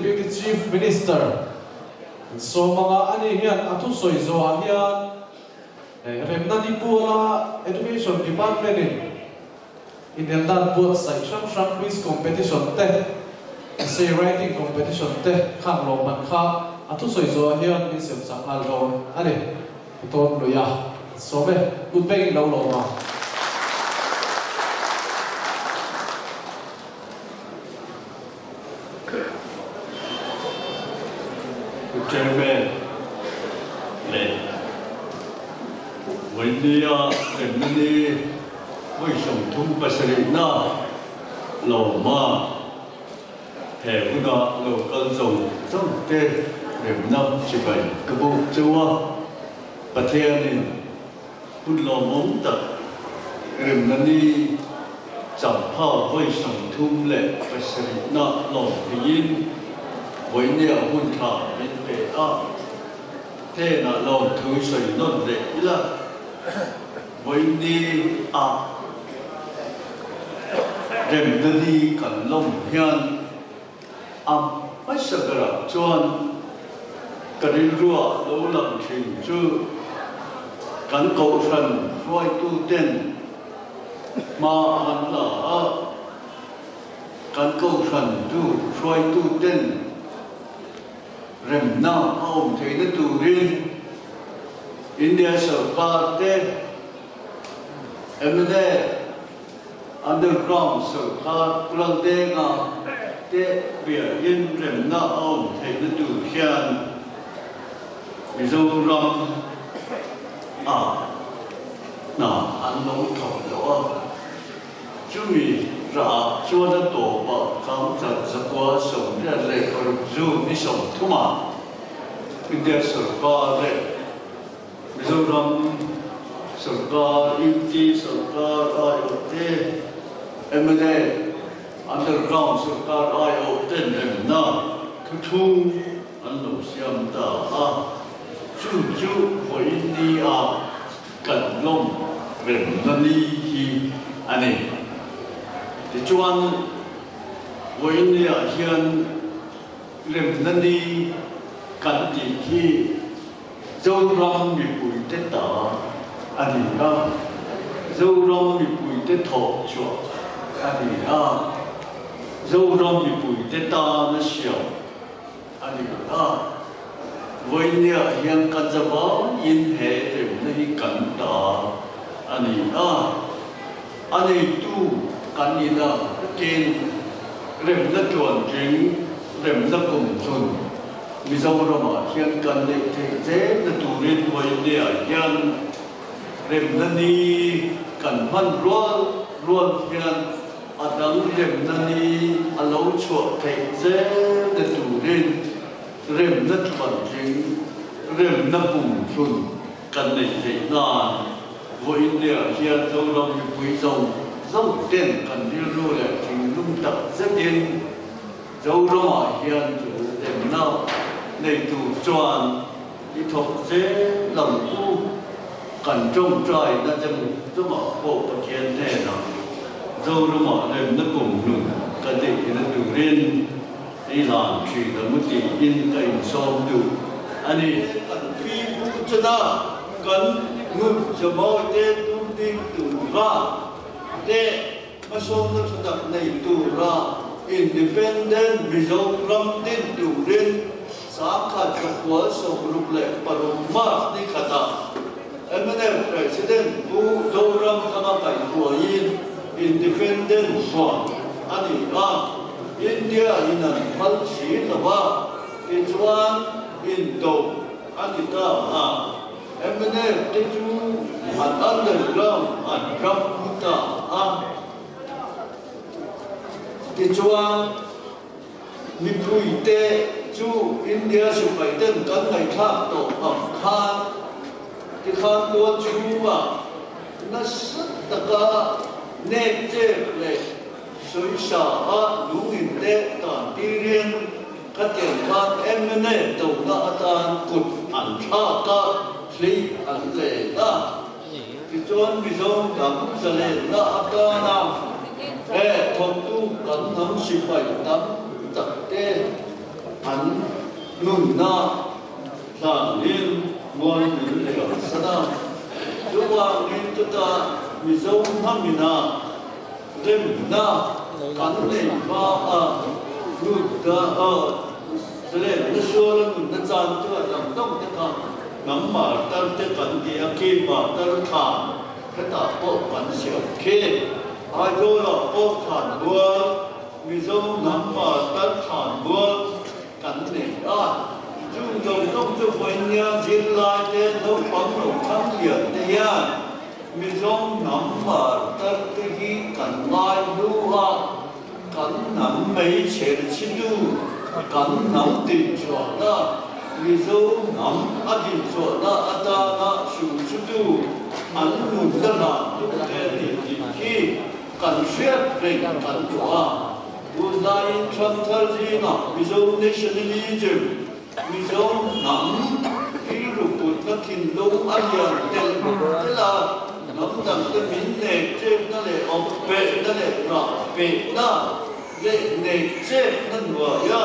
Deputy Chief Minister so mga ani hian atu soi zo hian remna ni pula Education Department in dan buat sai sham quiz competition te essay writing competition te khang lo man kha atu soi zo hian ni sem sang hal lo ani ton lo ya so be good pay lo lo ma Chairman, vấn đề vấn đề với sống thung bát sợi na lầu ma hệ của nó lầu con rồng trong tê để năm chỉ vậy cái bộ châu Bắc Thiên này bút lò mống tập rừng nani chậm phao với sống thung lệ bát sợi na lầu thiên với nhiều hôn thảo bên về đó thế là lòng thứ sợi non lệ là với đi rèm đi cần lòng hiền mấy sự cái là chọn cái đi rùa lâu lắm trình chưa cần cầu phần rồi tu tiên mà hắn là cần cầu phần tu rồi tu tiên rèm na ông thấy nó tu riêng India sở ca te em đây underground sở ca plan te nga te bia yên rèm na ông thấy nó tu hiền ví dụ rằng na ăn nấu thổ đó chú mi ra cho nó tổ bờ khám chặt giặc qua sống ra lệ ở dù mi sống thua mà India sở ca lệ ví dụ rằng sở ca IoT sở ca IoT em đây underground sở ca IoT em na thu thu ăn nấu xiêm ta chú với India cần lông về nani hi anh ấy thì chuan với India hiện rèm nani cần gì hi dâu rong bị bụi tết tả anh ấy dâu rong bị bụi tết thọ chuột anh ấy dâu rong bị bụi tết ta nó xỉu anh ấy với India hiện cần gì bảo in hệ rèm nani cần tả anh ấy tu cần gì đó trên rèm nó chuẩn chính rèm nó cùng chuẩn ví dụ mà hiện cần để thế là tu luyện với địa hiện rèm nó đi cần văn luôn hiện đấng rèm nó đi lâu chuột thế là tu luyện rèm nó chuẩn chính rèm nó cùng chuẩn cần để thế là với địa hiện dâu lòng quý dòng dâu tiền cần đi lưu lại trình lung tập rất yên dâu đó hiện chủ đêm nào để chủ tròn đi thuộc dễ lòng tu cần trông trời nó chừng rất mà bộ và kiến thế nào dâu đó đêm nó cùng luôn cần để nó đủ riêng đi làm chỉ là một tỷ yên cảnh xóm đủ anh ấy cần phi vũ cho ta cần ngược cho mọi tên tu tin đủ ra để mà sống nó cho tập này đủ ra independent ví dụ ram tin đủ riêng sáng khát cho quá sống lúc lệ và lúc mát đi khát ta em này president bu dâu ram kama phải của yên independent hoàn anh India in an mal chỉ là ba in chuan in đầu anh ta em này cái chú anh underground anh ram ta cái chuan mi phui te chú India sụp phải tên cắn ngày khác tổ khan cái khan tuôn chú nó rất là nét chế lệ soi xả lũ hình tệ tàn ti riêng các tiền khan em này tổ na tàn cụt ăn cha ta lấy ăn lệ ta cái chuan ví dụ đám giờ lệ na ta nào thông tu cắn thấm sụp phải đám tập tê an nun na la lin muan ni le sana juwa ni tuta mizo hamina rem na kan le ba a nu da a sele ni shol nu na chan tu lam dong te ka nam ma tar te kan dia ki ma tar kha ka ta po kan sia ke ai do la po khan bua mizo nam ma tar khan bua kan le a chung dong dong chu phoi nya jin lai te lo pang lo tham lian te ya mizo nam ma tar te hi kan lai lu ha kan nam mei che chi du kan nam tin chua la mizo nam adin chua la ata na shu chu du an nu da na tu te ni ki kan shep re kan chua u zai tram thar ji na mizo nationalism mizo nam ki ru put na thin lo alian tel la nam dang te min ne che na le om pe na le ra pe na le ne che na wa ya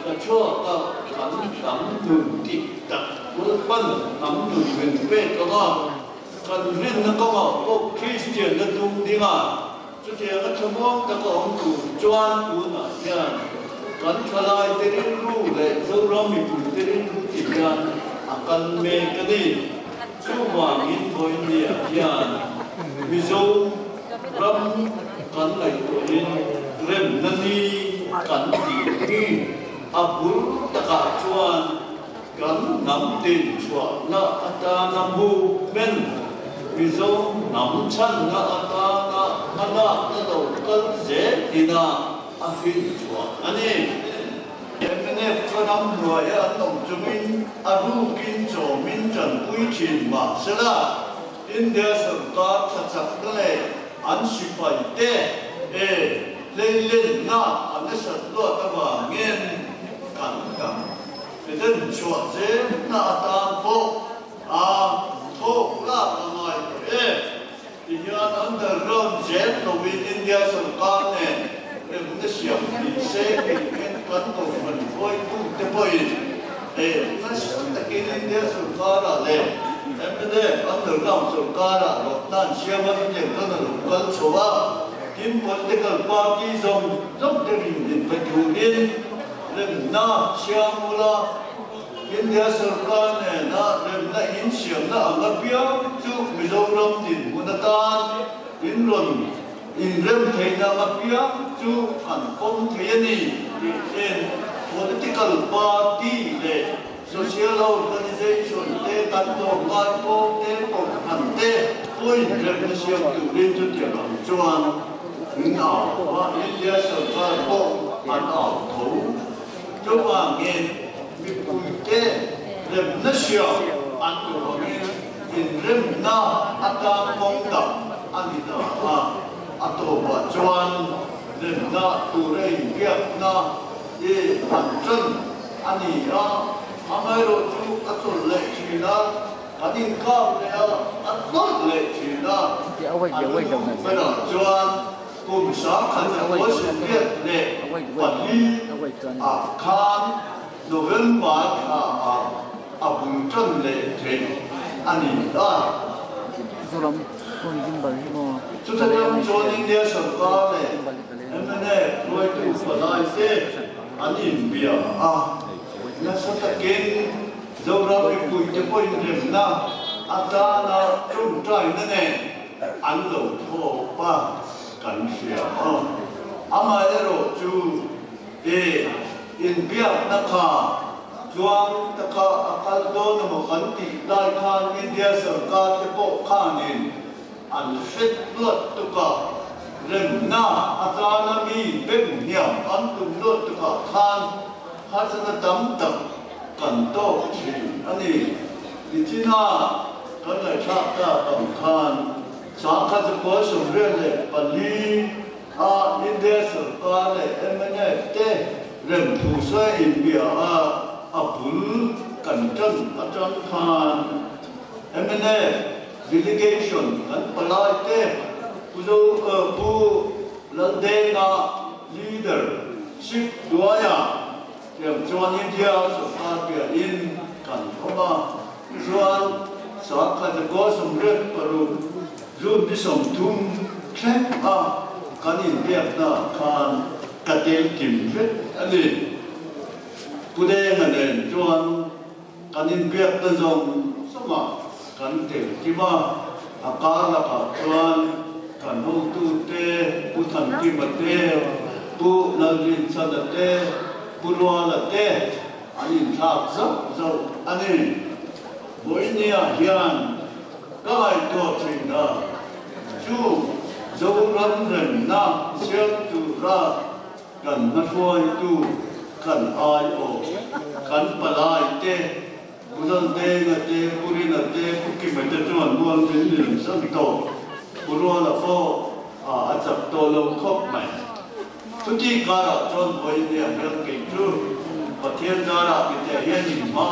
ka chua ka kan nam nu ti ta ku pan nam nu wen pe ka ga kan rin na ka ma ko Christian na tung dinga chu te ka chamong ta ko ong ku chuan ku na ya kan thalai te rin ru le zo ram mi pu te rin ru ti ya akan me ka ni chu wang in boy ni ya mi zo ram kan lai ko in rem na ni kan ti ni abur ta ka chuan kan nam tin chuan na ata nam bu men mi zo nam chan na ata na ana na lo kan ze ina a fin chuan ani emene phanam roya tom chumin aru kin cho min chan pui chin ma sela india sarkar thachak le an sipai te lên na an sat lo ta wa ngen kan kam den chua je na ta po a tho la ta mai ya under road jet to win india sarkar ne the siam ni se ke kan to man foi ku te poi nas ta ke india sarkar le emne underground sarkar lo tan siam ni ne kan lo kan chowa kim political party zong te rin pe tu din rem na siamula india sarkar ne na rem na in siam na angapia chu mizoram din munatan in ron in rem thei na angapia chu an kom thei ni in political party le social organization te tan to ngai ko te ko han te koi rem na siam tu rin chu te ram chuan nào và India sở ra bộ ăn ảo thấu cho bà nghe bị bùi tê rem nó xìa ăn của nghe in rem na ăn ta mong tập ăn đi đó ăn tổ bà choan rem na tu rei việc na ye ăn chân ăn đi đó ăn mấy đồ chú ăn tổ lệ chỉ đó ăn đi cao này ăn tốt lệ chỉ đó ăn mấy đồ choan cùng sáng khánh thành phố sự kiện để quản lý khan đồ vấn và vùng chân lệ thuyền anh đi đó chúng tôi đang cho những điều sản phẩm này em này nuôi tụ và lại thế anh đi bia nó sẽ tất kiến dâu ra bị bụi cho bôi rừng na anh ta là trung trai này anh đầu thô ba kan sia ama ero chu in biak na kha chuang ta kha akal do na mo kan ti dai khan india sarkar te po khanin an fet lot tu ka rem na atana mi bem niam an tum lot tu ka khan hasana tam tam kan to chi ani dichina kan lai tha ta tam khan sáng khai có sủng riêng lệ và lý India sarkar lệ emene te rem thu sai in bia bul kan chân khan emene delegation kan palai te puzo bu lalde na leadership duaya yang Tuhan India supaya in kan apa Tuhan sahaja kau sumber baru zoom di somtum cek kan in biarna kan katel kimret ani budaya ngaden Tuhan kan in biarna zong sama kan tel kima akar laka Tuhan kan tu te putan kimate pu nalin sadate purwala te anin thak zo anin boinia hian kai to thinda chu zo ram ren na siam tu ra kan na khoi tu kan ai o kan palai te pudan te na te purina te pukki mate chuan muan bin lim sam to purwala fo a chap to lo khop maiทุกการจนไปเนี่ยเรื่องเก่งจูประเทศจาระเป็นแต่เฮียนมา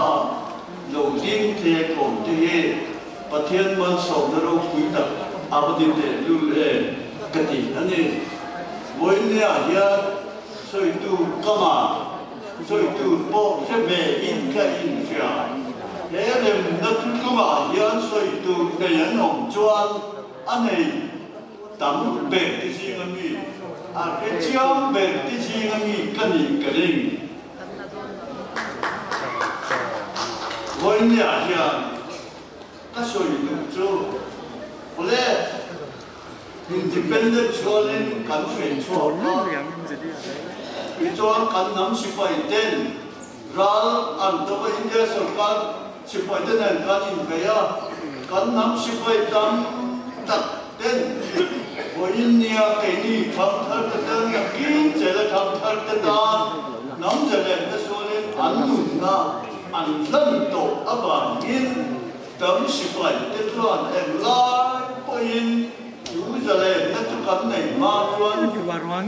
โลดิ้งเทกงที่ประเทศมันส่งนรกคุยตักอาบดินเดลูเอกติอันนี้วันเนี่ยเฮียสวยตูก็มาสวยตูโป๊ะเช่นเมอินแค่อินเชียเฮียเดิมนักก็มาเฮียสวยตูในยันหงจวนอันนี้ตั้งเบ็ดที่สิ่งนี้cái chiang về cái gì ngay cái gì cái gì với nhà nhà các số lượng chú có lẽ independent cho nên cần phải cho vì cho cần nắm sự phải tên ra anh tôi có India sở cần sự phải tên này cần in về cần nắm sự phải tâm đặt tên với India cái này tham thảo cái đó là kinh tế là tham thảo cái đó nắm giờ này cái số này anh luôn na anh lần đầu áp dụng in tấm sự phải cái đó em lại có in chú giờ này cái chỗ cái này mà chuan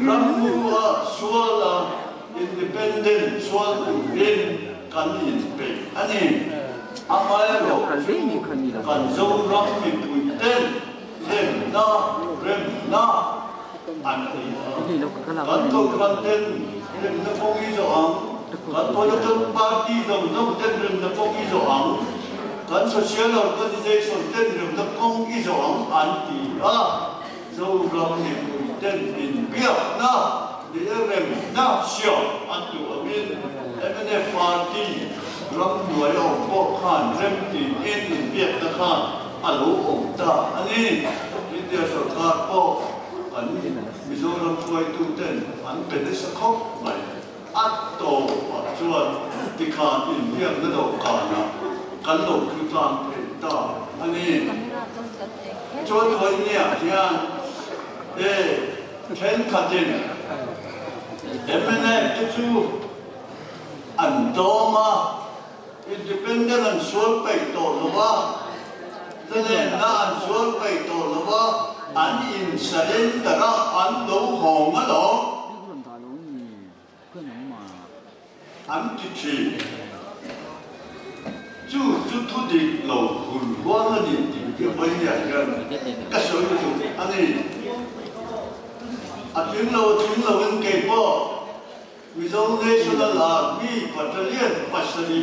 làm mua số là independent số in cần in về anh ấy anh ấy rồi cần dâu răm bị bụi tên rem na anh ấy cần tôi cần tên rem na phong y rồi cần tôi là trong party rồi nó tên rem na phong y rồi cần social organization tên rem na phong y rồi anh thì dâu răm bị bụi tên in biếc na để rem na xio anh tụi mình em này party răm đuổi ông bộ khan rem thì in biếc ta khan alo ông ta anh ấy India sở các bộ anh Mizoram quay tu tên anh bên đấy sẽ khóc mày ắt tổ và chuan thì khan India nó đâu cả na cán đầu cứ làm bên ta anh ấy chuan thôi nhỉ hiền để khen khát tiền em này cái chú anh to mà independent anh xuống bảy tổ rồi cho nên là anh xuống bảy tổ rồi anh in surrender anh đấu hồn á đó anh chỉ chú thu đi lầu hùn quá nó đi cái vấn đề cái số lượng anh ấy tiếng lâu anh kể po Mizo National Army Battalion Pasari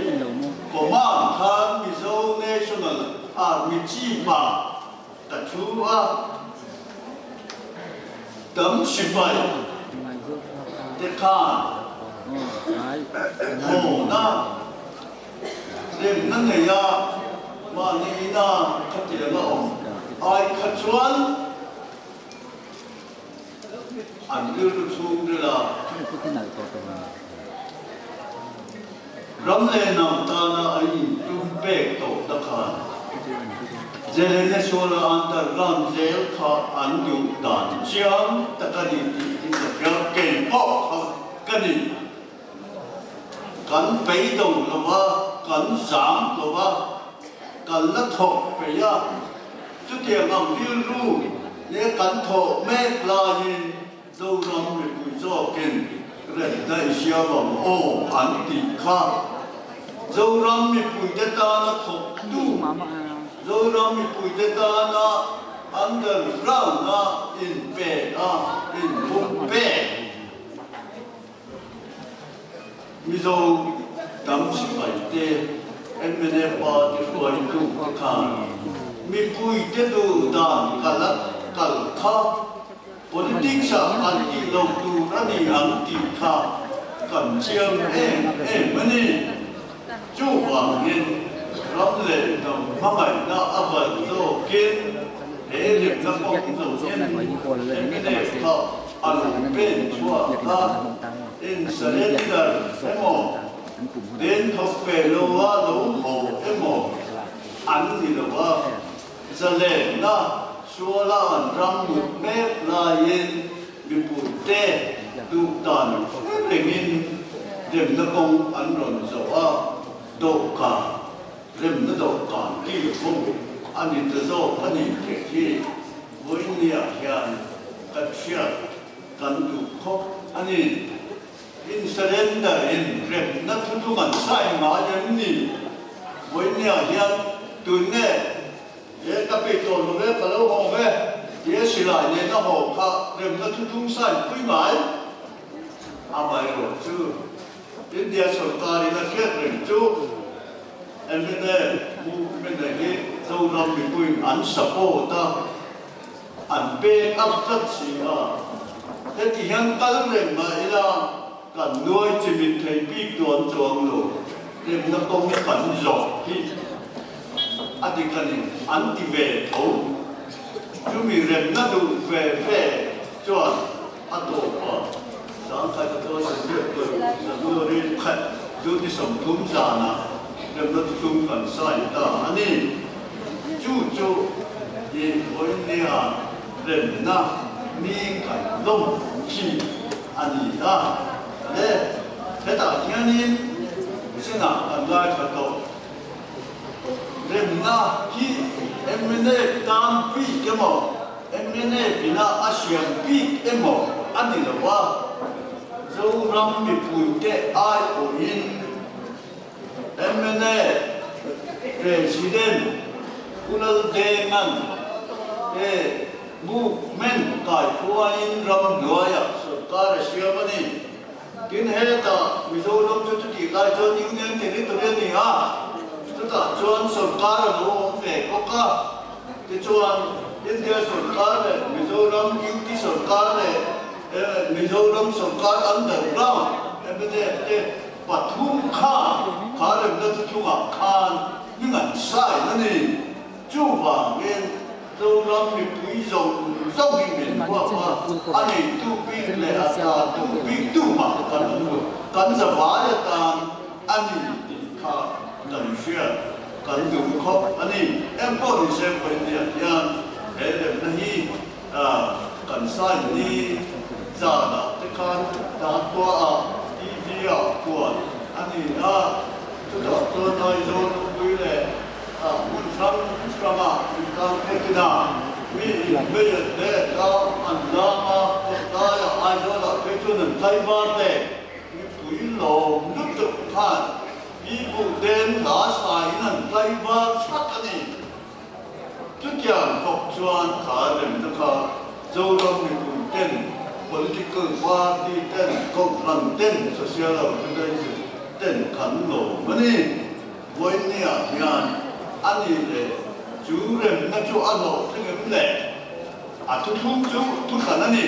Command Khan Mizo National Army Chief ta chú tấm sipai te khan hồ na đêm nắng ngày ya mà ni na khát tiền na ông ai khát chuan anh đưa được xuống đưa là rắm lên nằm ta na anh tung bẹt tổ ta khan giờ này số là anh ta làm giờ thà anh dùng đàn chiang ta cái gì cái cái bọc cái gì cần phải đầu là ba cần giảm là ba cần là thọ phải ya chút tiền làm điêu ru nếu cần thọ mẹ là gì đâu làm việc bùi gió kinh rồi đại sứ bảo ô anh thì khác đâu làm việc bùi đất ta là thọ tu rồi làm việc bùi đất ta là anh ta làm na in bè in bụng bè mizo dam si pai te emene pa te koi tu khan mi pui te tu dan kala kal kha politics sa anti lo tu rani anti kha kan chiam mani chu wa ngin ram le dam mangai na abai zo kin le na pok zo emene pa an pen chua ha in surrender emo den thok pe lo wa lo ho emo an ni lo wa zale na chua la an ram mu me la yin bi pu te du tan le min dem na kong an ron zo wa do ka dem na do ka ki lu an ni te zo an ni ke ki voi ni a hian ka chia kan du khop an ni in surrender in rem na thu thu ngan sai ma yan ni voi ni a hian tu ne ye ka pe to lo ve pa lo ho ve ye si la ne na ho kha rem na thu thu sai pui mai a mai ro chu India सरकारी ना क्या करें जो एमने मूवमेंट है जो राम बिल्कुल अनसपोर्टा अनपे अब तक सीमाแต่ยังตั้งเรื่องมาอีละกันน้อยจะมีใครปีกตัวจวงโลเรื่องนักต้องขันหลอกที่อดีตกันอันที่เวทจะมีเรื่องนักดูเวจวนอัตโตปะสังขารตัวเสียตัวตัวเรื่องขัดดูที่สมทุนจานะเรื่องนักทุนกันใส่ตาอันนี้จู่ยิ่งวันนี้เรื่องนักมีการลงที่อันนี้นะและแต่ที่นี้สิ่งนั้นอันใดก็ต้องเรื่องนักที่เอ็มเน่ตามปีกมั้งเอ็มเน่บินาอาเซียนปีกมั้งอันนี้ละว่าเรารำมีปุ่ยแก่ไอโออินเอ็มเน่President คุณเดงันmovement กายพัวอินรำด้วยสุดการเสียมันนี่กินเหตุมิโซรำจุดที่กายจนยิ่งเงินที่นี่ตัวนี้ฮะสุดท้ายจวนสุดการโลกเฟกก็ที่จวนอินเดียสุดการมิโซรำยิ่งที่สุดการมิโซรำสุดการอันเดอร์กราวด์ไม่ได้ปัทุมข้าข้าเรื่องนั้นทุกอย่างข้ายิ่งอันใส่นั่นนี่จู่ว่าเงินเรารำมีปุ๋ยส่งกินเหม็นว่าอันนี้ตู้ปีเลยอาจารย์ตู้ปีตู้มากันสบายตามอันนี้ติดข้าดันเชื่อกันดูครบอันนี้เอ็มพอดีเซฟเป็นอย่างเรื่องนี้กันใส่นี้จ้าแต่การด่าตัวดีตัวอันนี้ตัวนายโจนคุยเลยมุนชันสระมามีการเทกินามีไม่เยอะเลยก็อันดามาตายไอ้โจนเทจุนไทยบ้านเลยมีปุ๋ยหล่อนึกถึงท่านมีบุเดนหลาสายนั่นไทยบ้านชักอันนี้ทุกอย่างตกชวนขาเดินนะครับโจนมีปุ๋ยเต้น political party เต้นกองทัพเต้น social organization เต้นขันโลมันนี่วันนี้งานอันนี้เลยจูเรื่องนั่นจูอันโลถึงเรื่องเลยทุกขันนั่นนี่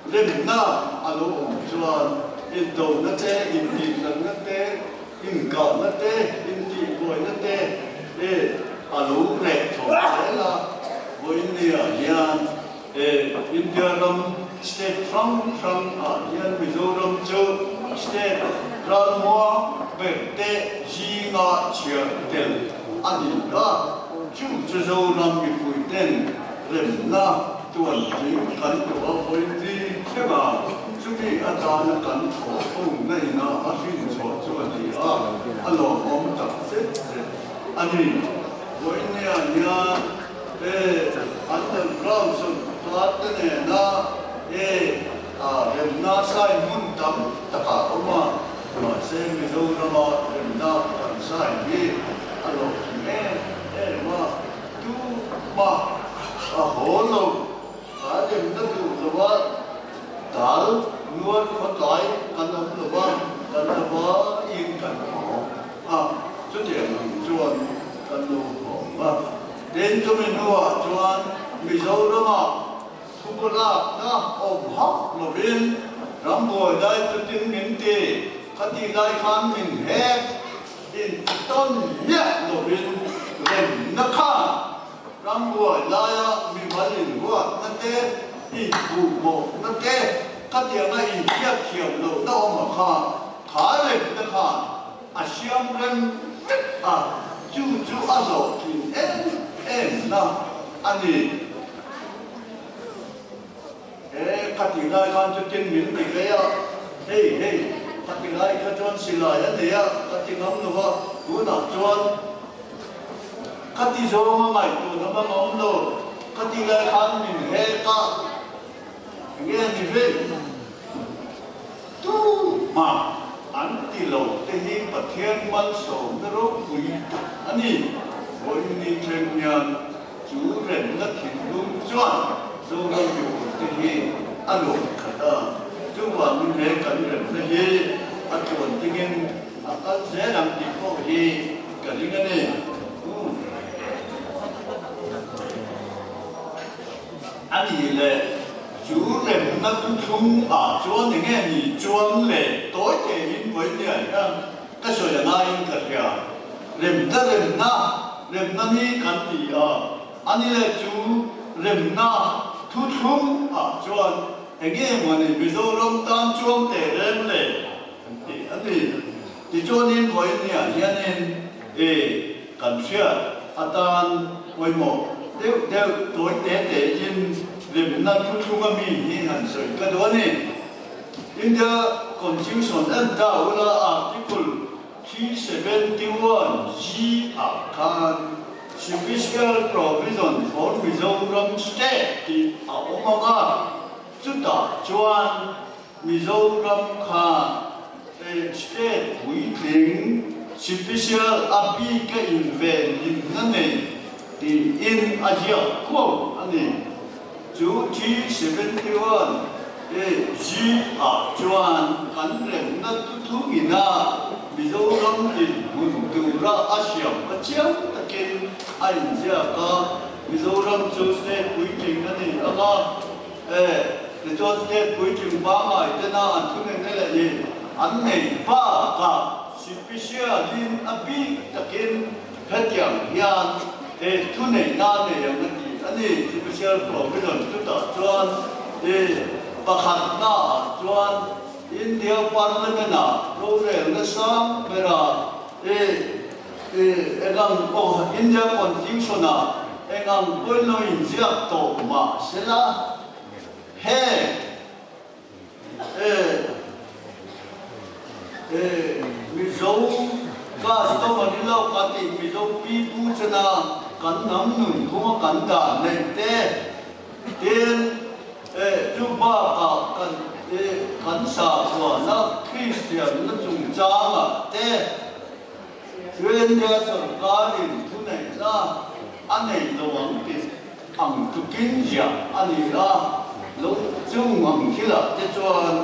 เรื่องน่าอันโลจวนอินโดนั่นเต้อินดีนั่นเต้อินกานั่นเต้อินดีบอยนั่นเต้อันโลเล็กชนละวันนี้งานอินเดียรำ state from ยังมิโซรัมจู state รันมัวเบเตจีนาเชียเดลอันนี้ก็จู่จะโซรัมมีคุยเต้นเรื่องน่าตัวจริงกันตัวคนที่ใช่ไหมจู่มีอาจารย์กันขอพูดในน่าอาชีพชดชวนดีอันเราผมตัดเสร็จอันนี้วันนี้เนี่ยอันนั้นเราสุดท้ายเนี่ยนะเรื่องน่าใส่มุ่งทำตะกาออกมาเส้นมิโซรามาเรื่องน่ากันใส่ที่อารมณ์มาดูมาโหเราเรื่องนั้นดูว่าตาลนวดคนไหลกันทำหรือว่ากันทำ chuan kan lo ma den chu min nuwa chuan Mizoram thukula na om hak lo rin ram boy dai tu tin min ti khati dai khan min he in ton ya lo rin ren na kha ram boy la ya mi malin wa na te i bu mo na te khati na i khia khiam lo na ma kha khá le na kha a siam ren a chu a zo ki em na ani khati lai khan chu tin min ti ke ya hey khati lai kha chuan sila ya ne ya khati ngam no ha tu na chuan khati zo ma mai tu na ma ngom lo khati lai khan min he ka nge ni ve tu ma an ti lo te hi pathian man so na ro pui ani voi ni thren nyan chu ren na thin lung chuan zo ro yu te hi alo khata chu wa min le kan ren na hi a chuan tingin a kal se ram ti ko hi ka ring ani ani le chú rèm nó cũng không bảo chúa thì nghe gì chúa lệ tối kể in với tiền đó cái số là ngay thật kìa rèm na ni cần gì anh là chú rèm na thu không bảo chúa thì nghe mà này bây giờ long tam chúa để rèm lệ thì anh thì chúa nên với tiền hiện nên cần chia tan với một đều tối để in rèm na thu không ami ni han soi cái đó này in the constitution and the article 371 G akan special provision for Mizoram state thì omaka chuta chuan Mizoram kha state within special api ka inven in nane thì in Asia ko ani chú G71 G chuan kan rem na tu ina Mizoram in mun tu ra Asiam ka chiang takin ai ja ka Mizoram chu state puiting ani anga the chu state puiting ba mai tena an thu ne le ni an nei fa ka special din api takin phetiang yan thu nei na ne yang ni ani special provision chu ta chuan pakhat na chuan India Parliament na program na sam pera egang ko India Constitution na egang ko no injak to ma sela he Mizo ka sto manila ka ti Mizo pipu chana kan nam nun kuma kan da ne te ten chu ba ka kan sa wa na Christian na chung cha ma te thuyền dia sarkarin thu nei na anei lo ang ti ang tu kin ja ani la lo chung ang khila te chuan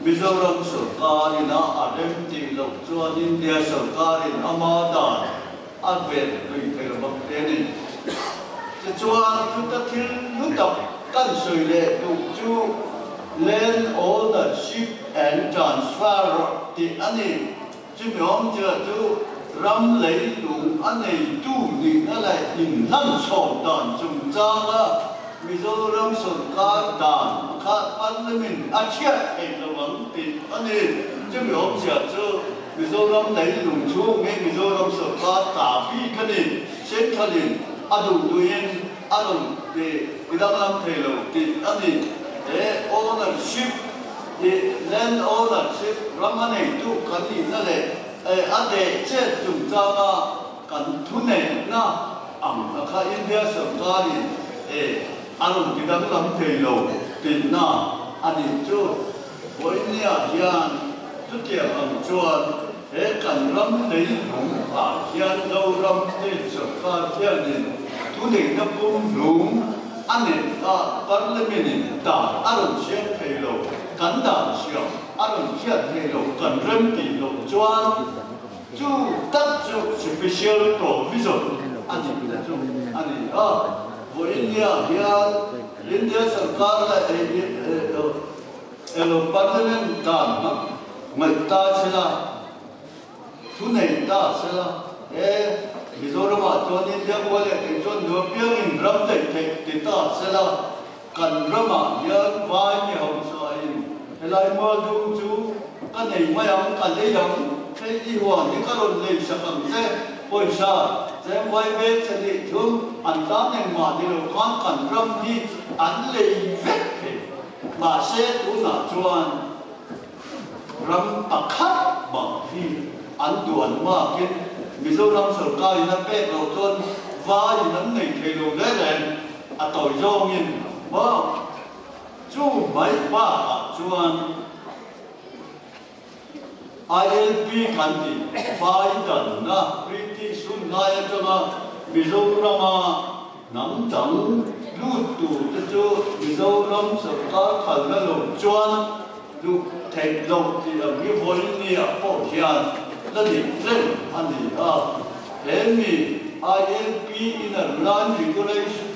Mizoram sarkarin na adem ti lo chuan India sarkarin amadan advet lui phel bak te ni te chuan tu ta thil nu tak kan soi le tu chu land ownership and transfer ti ani chu miom cha chu ram lấy lung ani tu ni na lai in nam so dan chung cha la Mizoram sarkar dan kha parliament achia ei lawang ti ani chu miom cha chu Mizoram lấy lung chu me Mizoram sarkar ta bi kani centralin adu duin adu de idam thelo ti ani ownership land ownership ramane tu kani na le ade che chung cha ma kan thu ne na ang kha India sarkari anum idam lam thelo ti na ani chu boinia hian tu tia ang chuan kan ram nei lung hian lo ram te sarkar hian tu ne na pum lung ane parliament ta aron sian thelo kan da sian aron sian thelo kan rem ti lo chuan chú tất chú special provision anh là chú anh với India India सरकार là parliament đảng mà ta sẽ là thứ này ta sẽ là Mizoram cho nên India gọi là cái cho nửa biếng in ram thì ta sẽ là cần ram yên vai nhiều hồng sai lại mà đúng chú cái này mai ông cái này ông cái đi hoàng những cái đồ này sẽ cầm xe bồi sa sẽ quay về sẽ đi thương anh ta nên mà đi đâu con cần ram đi anh lấy vết mà sẽ tu na chuan ram pakhat mà đi anh tuần mà cái Mizoram सरकार इन्हें पे रोटन वाह इन्हें नहीं खेलो ले लें अतो जोंगिन वाह जो भाई बात जुआन ILP कंदी फाइदन ना प्रीति सुनाय जमा मिजोरम नमजंग लूटू जो मिजोरम सरकार खाना लो जुआन लू टेक लो की अभी वोलिनिया पोहियान लड़ी ट्रेन अंधी हेमी ILP in a land regulation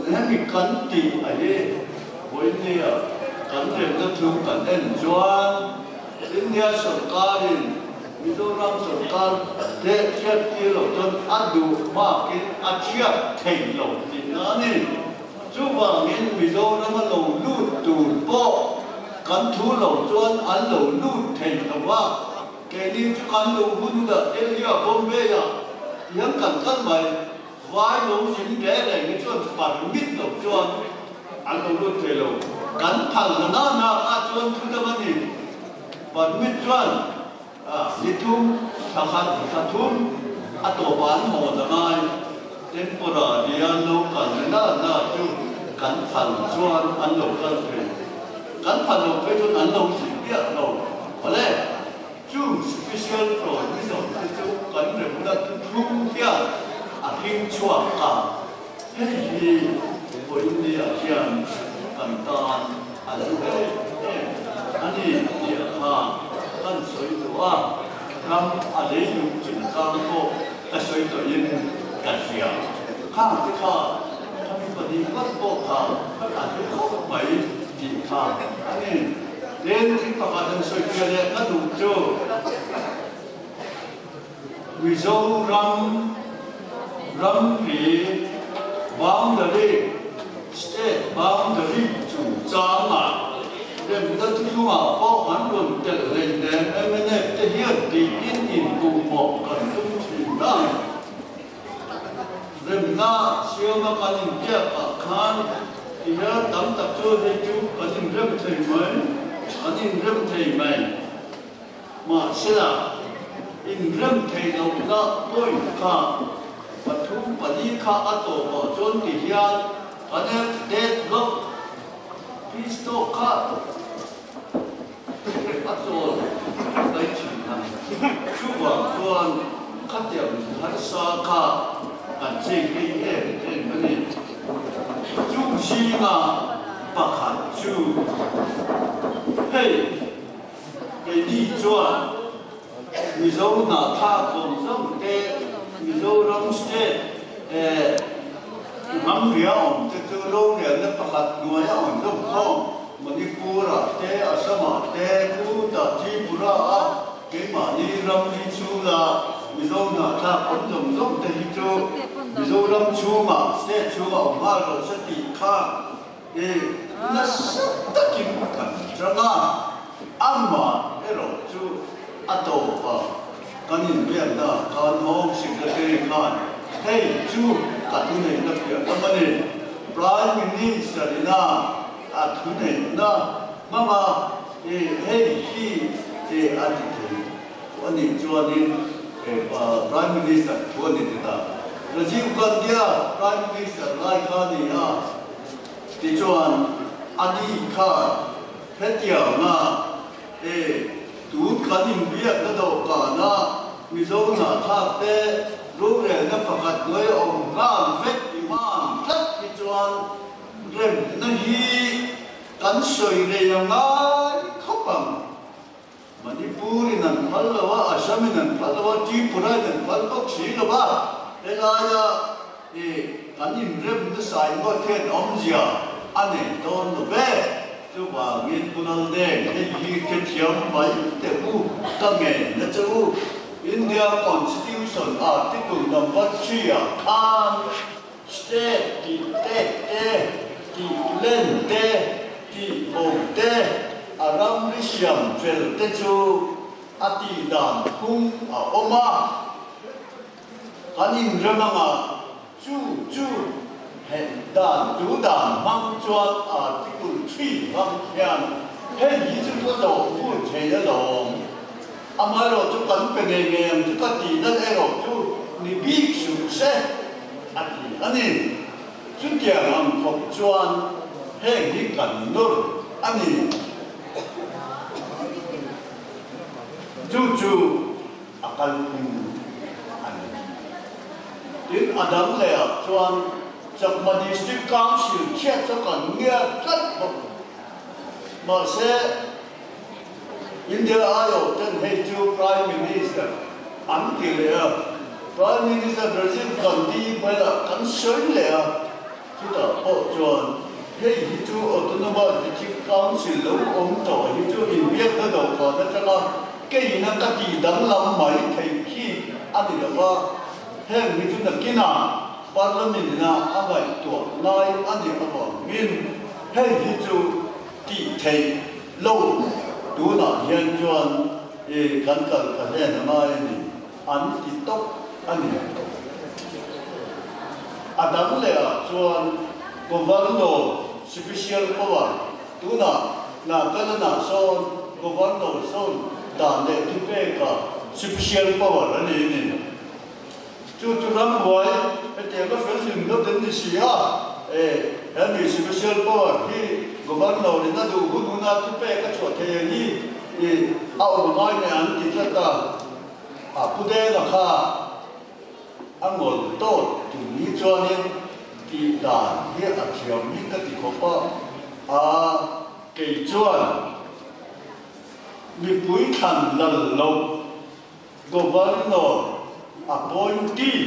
हेमी कंदी आये वोलिनिया कंदी तो तुम कंदे जुआन India सरकार मिजोरम सरकार ते क्या लो तो आदू माँ के अच्छा थे लो जिन्नाने जो वांगें मिजोरम लो लूट दूर पो कंठू लो जोन अल लो लूट थे लो वा केनी जो कान लो बुंदा एलिया बॉम्बे या यंग कंकन में वाई लो जिंदे ले के जोन परमिट लो जोन अल लो लूट थे लो कन फल ना ना आ जोन खुदा बनी परमिट जोन लिथुम थाथुम अतोबान हो दमाय टेम्पोरा दियान लो कन ना जो कन फल जोन अन लो कन फल लो पे जोन अन लो सिबिया लो भले जो स्पेशल प्रोविजन जो कन रे बुला तुम क्या अहिं छुआ का हे वो इंडिया कियान कंतान अलुबे अनि ये kan soi tu ram ale yu jin sang ko ta soi to yin ka sia ha ti kha kami padi wat ko kha a ti kho pai ti kha ani len ti pa ka dan soi ke le ka du jo Mizoram ri boundary state boundary chủ trương mà nên người ta thu mà có hắn luôn để lên đến em này để hiện thì yên nhìn cùng một cần trung chỉ đó nên na siêu mà cần những cái khan thì nhớ tấm tập trung để chú cần những rem thầy mới cần những rem thầy mày mà sẽ là in rem thầy đâu na tôi kha và thu và đi kha ở tổ ở chốn thì hiện anh em để gốc Kristo kha atol dai chin han chuwa chuan khatiam har sa kha kan che ke mani chu shi nga pakhat chu hey ke di chuan mizo na tha kom sam te Mizoram state mang riaon te chu lo ne na pakhat nuai on dom khom Manipura te Assam te Kuta Tripura ke mani ram ni chula Mizoram tha kon dom dom te hi chu Mizoram chuma se chuma ma ro sa ti kha na sa ta kim kan changa amma ero chu ato pa kanin bian da kan mo secretary khan hey chu ka tu ne na pya amane prime minister ina thu này na mama hey he adite oni chuani prime minister chuani ta Rajiv Gandhi prime minister lai khani ti chuan ani kha hetia na tu khanin biak na do ka na mizo na tha te ru re na fakat noi om ngan vet iman thak ti chuan rem na hi kan soi re yang ai khóc bằng Manipuri nan palawa, Assam nan palawa, Tripura nan palawa, Srilawa. Kaya kanin rem na sa imo ten omzia, ane don no be, tu ba ngin punal de, hi ketiam mai te bu, kame na tu India Constitution Article number 3 kan state di len di om aram risiam fel te chu ati dan kung oma kanin remanga chu hen dan du dan mang chuan article 3 mang hian hen yi chu to do pu che ya long amaro chu kan pe ne ngem chu ka ti na e ro chu ni bi chu se ati ani chu kia ang thok chuan hen hi kan nur ani chu akal pun ani tin adam le chuan Chakma District Council chia cho kan ngia kat ma se India ayo ten hey chu Prime Minister anti le Prime Minister Brazil Gandhi bela kan soi le chu ta o chuan hey chu autonomous district council lo om to hi chu in viet da do ko da cha cái nó các kỳ đắng lắm mấy thầy khi anh thì được thêm cái thứ là cái nào ban lâm mình là anh vậy tuổi nói anh thì anh bảo miên hay thì chú thì thầy lâu đủ là hiện chuẩn gần gần cái này là mai anh thì tốt anh thì tốt anh đắng là chuẩn có vấn đồ special power đủ là cái là son có vấn đồ son dan le tu pe ka special power ani ni chu ram boy te ko fel sim do den ni sia mi special power hi governor ni na du gu na tu pe ka chwa the ni au mai ne an ti ta pu de la kha ang ngol to tu ni cho ni ti dan hi a thiam ni ka ti ko pa ke chuan mi pui khan lal lo governor appointee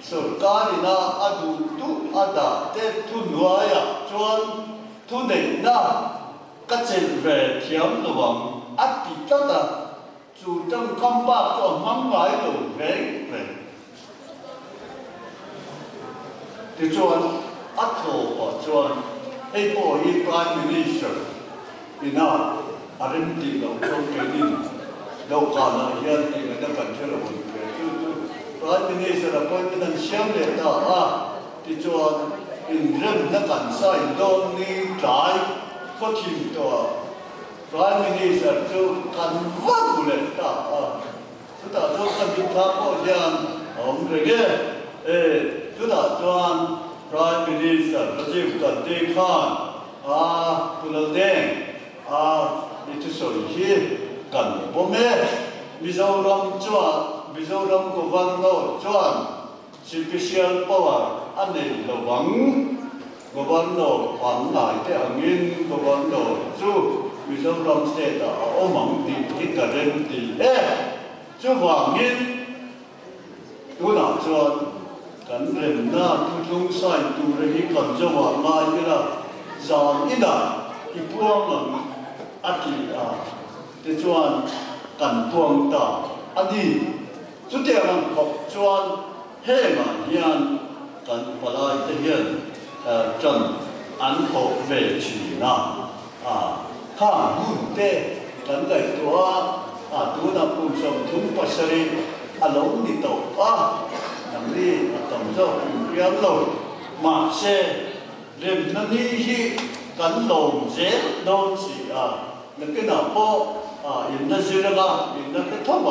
sarkarina adu tu ada te tu nuaya chuan tu nei na ka chen ve thiam lawang ati tata chu tang kampa cho mang ngai lo ve ve ti chuan atho pa chuan ei po hi prime minister ina arim ti lo trong cái gì đâu cả là hiện thì người ta cần chơi là một cái prime minister là coi cái thằng xem để ta thì cho in rem nó cần sai don ni trái có chim to prime minister cho cần vắt lên ta chúng ta cho cần chúng ta có gian ông rồi cái chúng ta cho prime minister nó chỉ cần đi khan Pulau Deng itu solusi kan bome Mizoram governor chuan special power ane lawang governor ang nai te angin governor chu Mizoram state omang di karen di chu wangin tu na chuan kan rem na tu chung sai tu re hi kan jawa mai la zang ina ipuang ati te chuan kan tuang ta ani chu te ang khop chuan he ma hian kan palai te hian chan an ho ve chi na kha hun te kan dai tua tu na pu som thum pasari along ni to nam ri tam zo riam lo ma se rem na ni hi kan lom je don si nên cái nào po in na zira ga in na cái thong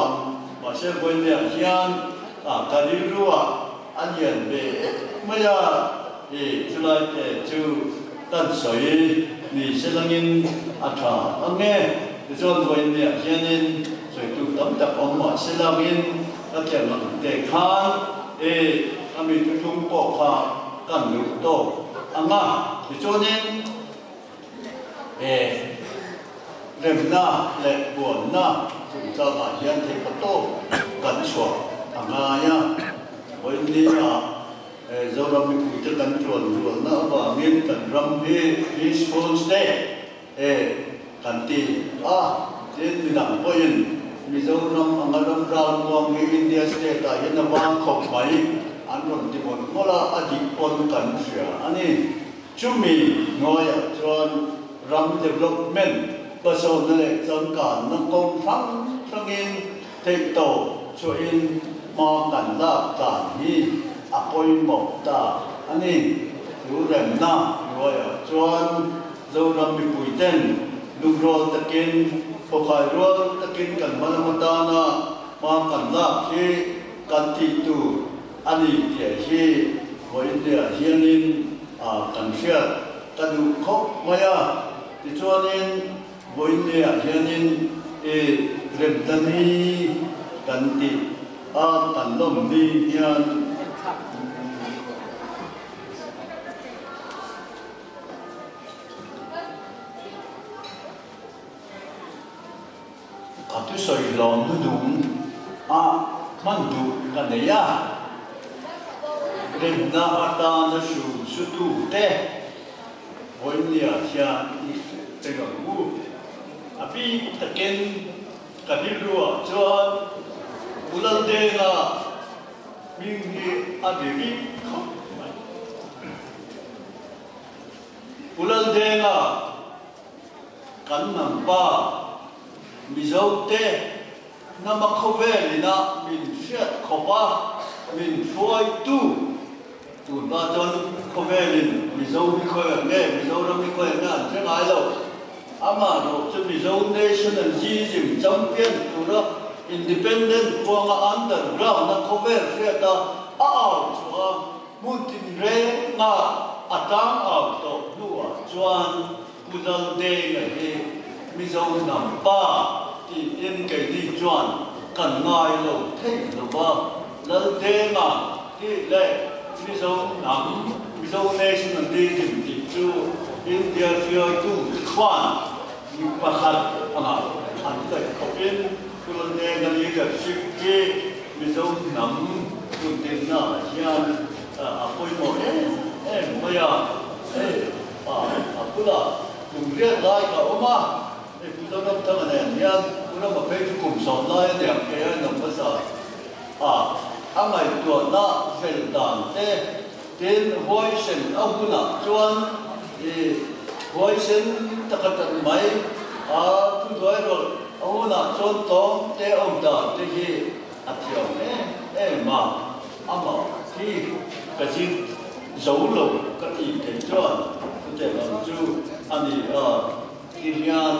mà sẽ quên đi hian cái đi rùa anh hiện về bây giờ thì chú lại để chú tân soi ni sẽ lang in thà anh nghe thì cho quên đi hian in rồi tu tấm tập ông mà sẽ lang in cái kiểu là để khan anh mình tu chung po kha cần được to anh thì cho nên rem na le buồn na chúng ta mà hiện thấy có tô cắn chuột anga ya với đi do đó mình cũngจะcắn chuột chuột na và miền cắn ram peaceful stay cắn ti trên mình làm coi mình do ram anga ram ram muang di India state ta hiện là Bangkok mai anh còn thì còn có là adi con cắn xia anh ấy chúng mình ngồi cho ram development cơ sở này dân cả năng công phăng phăng in thay tổ cho in mà cảnh la cảnh hi apoi một ta anh ấy hiểu rằng na rồi cho dâu ram bị bụi tên lúc rồi ta kiến có phải rồi ta kiến cảnh mà ta na mà cảnh la khi cảnh thị tu anh ấy thì khi với địa hiền in cảnh xia ta đủ khóc maya thì cho nên với địa hiền in rem tani cảnh thị cảnh lom đi hiền cả tu soi lòng nu đúng man du cái này ya rem na ata na su tu te với địa hiền cái cái ngu api taken kabilua cho ulandega mingi adevi ulandega kannam pa mizote namakovelina min fiat kopa min foi tu ba jon kovelin mizovi koyne mizoram koyne chẳng ai đâu ama no chu mizo nationalism champion pura independent puanga underground na cover fiata chua mutin re nga atang to nuwa chuan pudal de nga he mizo nampa ti in ke di chuan kan ngai lo thei lo ba lal de nga ti le mizo nationalism ti chu India fioi tu kwan pakhat anga antai kopin kulne ngali ga sikki mizo nam kutin na hian apoi mo maya apula kumria lai ka oma puzo nam tamane hian pura ma pe kum som lai de ke nam pasa angai tu na fel dan te ten hoi sen ahuna chuan voi sen takatan mai tu doi rồi ông là chôn tóm té ông ta thế gì thiểu mà ama khi cái gì giấu lồng cái gì thế cho có thể làm chú anh đi nhan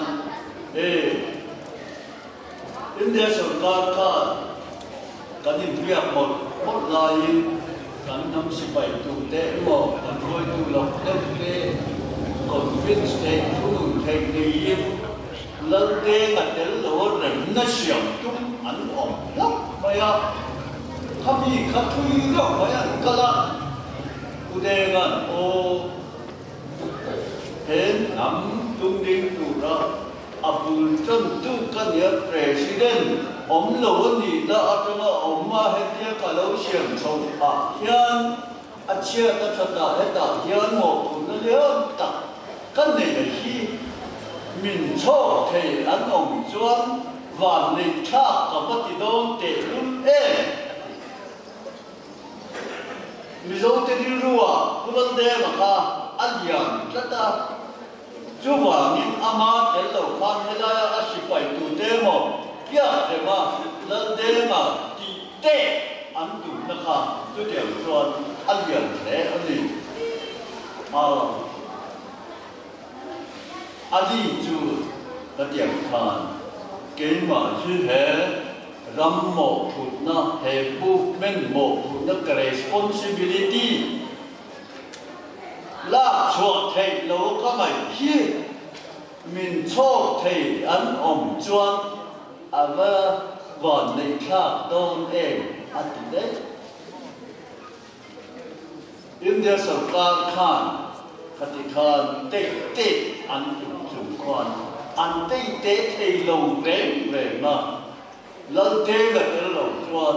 India सरकार का cái việc một lại kan nam sipai tu te mo kan roi tu lok te convince te tu te ni lal te nga tel lo rem na siam tu an om lak maya kami khatui ro maya kala ude ngan o hen nam tung ding tu ra abul chon tu kan ya president om lo ni da atanga omma hetia kalau siam chong hian achia ta thata heta hian mo tu na leon ta kan nei hi min cho thei an om chuan van nei tha ka pati don te lum mi zo te di ruwa kulan de ma kha alian tata chu wangin ama tel lo khan helaya asipai tu te mo kia thế mà lần thế mà thì tệ ăn đủ nó cả tôi điểm cho ăn liền thế ăn gì ăn đi chú là điểm than cái mà như thế ram mộ phụt na hệ bu men mộ phụt na cái responsibility là chuột thầy lâu cái mày hi mình cho thầy ăn chuan ava von nei kha don atide India sarkar khan khati khan te an chung khan anh tây tế thầy lâu rèm rèm na lần thế là cái lâu chuan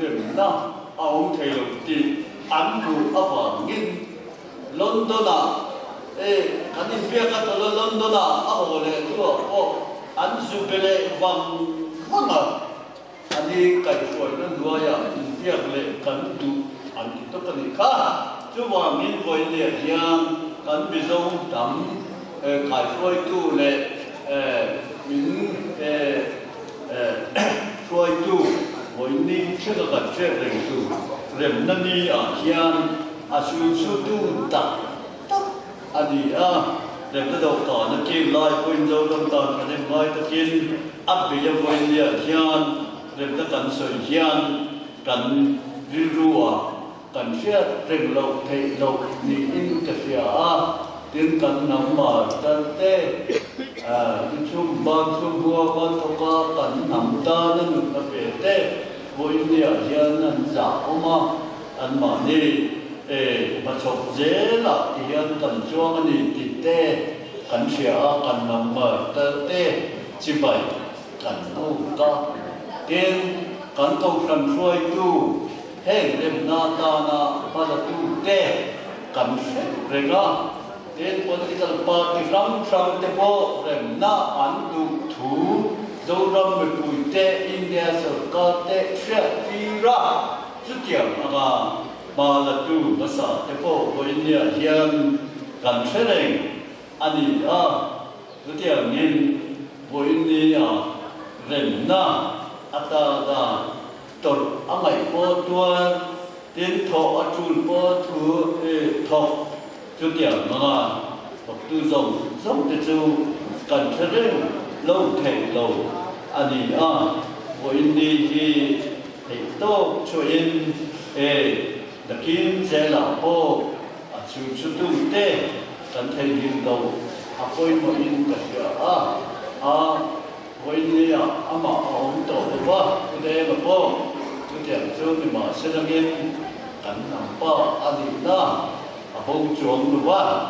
rèm na ông thầy lâu thì anh cũng ở vào nghìn London à anh đi phía cái tàu London à ở vào này thôi anh chụp về vàng vàng à anh đi cái chuỗi nó đua ya phía cái cần du anh đi tất cả những cái chú vàng nghìn với này yang cần bị giống đắm cái chuỗi tu này những chuỗi tu với ní chưa có cái chuyện rèm tu rèmนั่นนี่yang asu tu tak anh đi rèm cái đầu tỏ nó kia lại quên dấu đông tỏ cái rèm lại tất nhiên áp bị cho quên đi yang rèm tất cả sợi yang cần rùa cần phía rèm lâu thầy lâu ní in cái phía tiếng cần nằm mà chân tê chung ban chung bua ban thâu ca cần nằm ta nên nó về tê với đi yang anh giả mà anh mà đi mà chọc dễ là thì anh cần cho anh đi tê cần phía cần nằm mà tê chỉ vậy cần tu ca tiếng cần tu cần xuôi tu hết đêm na ta na bao giờ tu tê cần rồi đó tiếng political party from the po rồi na anh tu thủ dấu râm về bùi tê India sở ca tê sẽ đi ra chút điểm mà là tu mà sợ thế po của India hiện cần sẽ này anh đi chút điểm nhìn của India rồi na ata da tot anh ấy po tua tiến thọ chun po thu thọ chút điểm mà học tu giống thế chú cần sẽ đấy lâu thầy lâu anh đi với đi thì thầy tô cho em đặc kim sẽ là po chú tu tê cần thầy nhìn đầu với mọi in cả chuyện với đi mà ông tổ quá cái đây mà po cái chuyện cho mình mà sẽ là em cần làm po anh đi na ông chuông được quá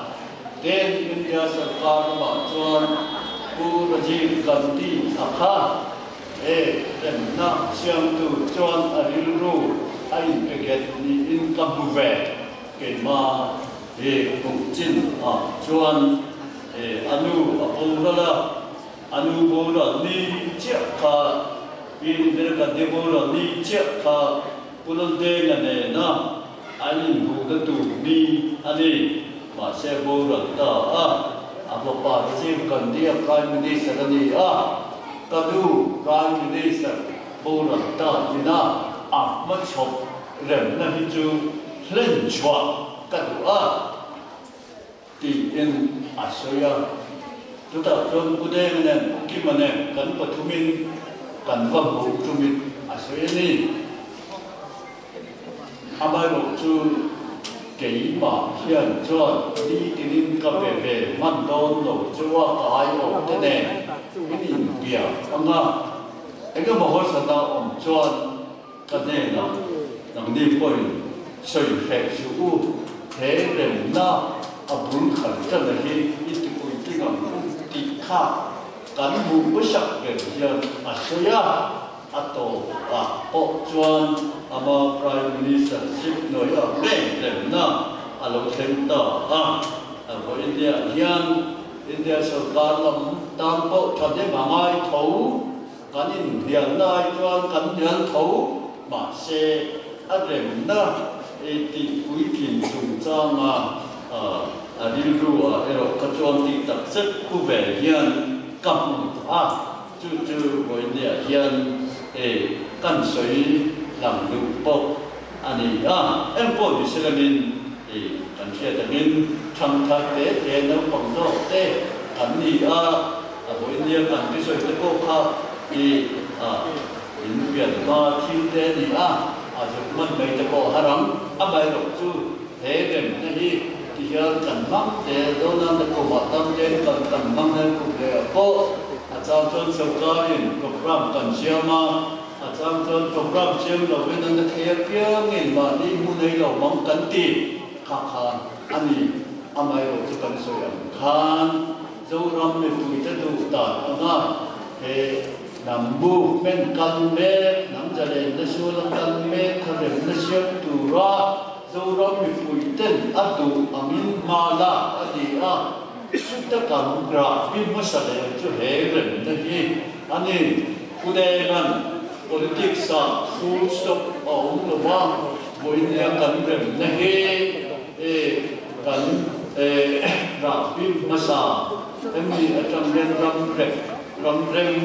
tên India sở ca mà cho cô là gì cần đi kha em na xem tu chọn ở đi ru anh cái cái income về cái mà cũng chín chọn anu ông là anu bố là ni chiếc kha in đây là cái bố là ni chiếc kha bố là đây là này na anh bố là tu ni anh đi mà sẽ bố là ta apa pa sih kan dia prime minister ni kadu prime minister bola ta dina ma chop rem na hi chu len chwa kadu ti en asoya chúng ta trong cuộc đời này khi mà này cần phải thu minh cần vào bộ thu minh asoya ni abai bộ chu cái mà hiện cho đi đến cà phê man đón đồ cho cái ở thế này cái gì bia ông cái mà họ sẽ tạo ông cho cái này là nằm đi coi sợi phèn sưu thế để na bốn khẩn chân là cái ít cái ngầm tị khá cán bộ bất sắc về hiện Australia atau họ chuan ama prime minister ship noi đây để na alo thêm tờ của India hiện India sở ca làm tam bộ cho đến mà ngay thấu cái nhìn hiện nay chuan cái hiện thấu mà xe để na thì quý kinh dùng trang đi ru ở cái chuan thì đặc sắc khu về hiện cầm chú của India hiện căn suy làm lục bộ anh em bộ thì sẽ là mình cần sẽ là mình trong các tế nó bằng đó tế anh đi của India cần cái suy tế bộ khác thì những việc mà thiên tế thì chúng mình mấy tế bộ hà rắm bài đọc chú thế đến cái thì hiện cần mắc để đó là cái bộ tâm trên cần mắc nên cũng để bộ trong thôn sâu cao in program cần xem trong thôn program xem là bên anh thấy phía nghìn mà đi mua này là mong cần tiền khắc khan anh ấy amai rồi chỉ cần soi khan dâu ram mi pui te du ta anga e nambu men kan me nam jale na sul kan me kharem na siap tu ra dâu ram mi pui ten adu amin mala adi a sutta kan gra bi masale chu he ren na hi ani kudegan politics sa full stop au lo ba boin ya kan ren na hi e kan ra bi masa emi atam ren ram rem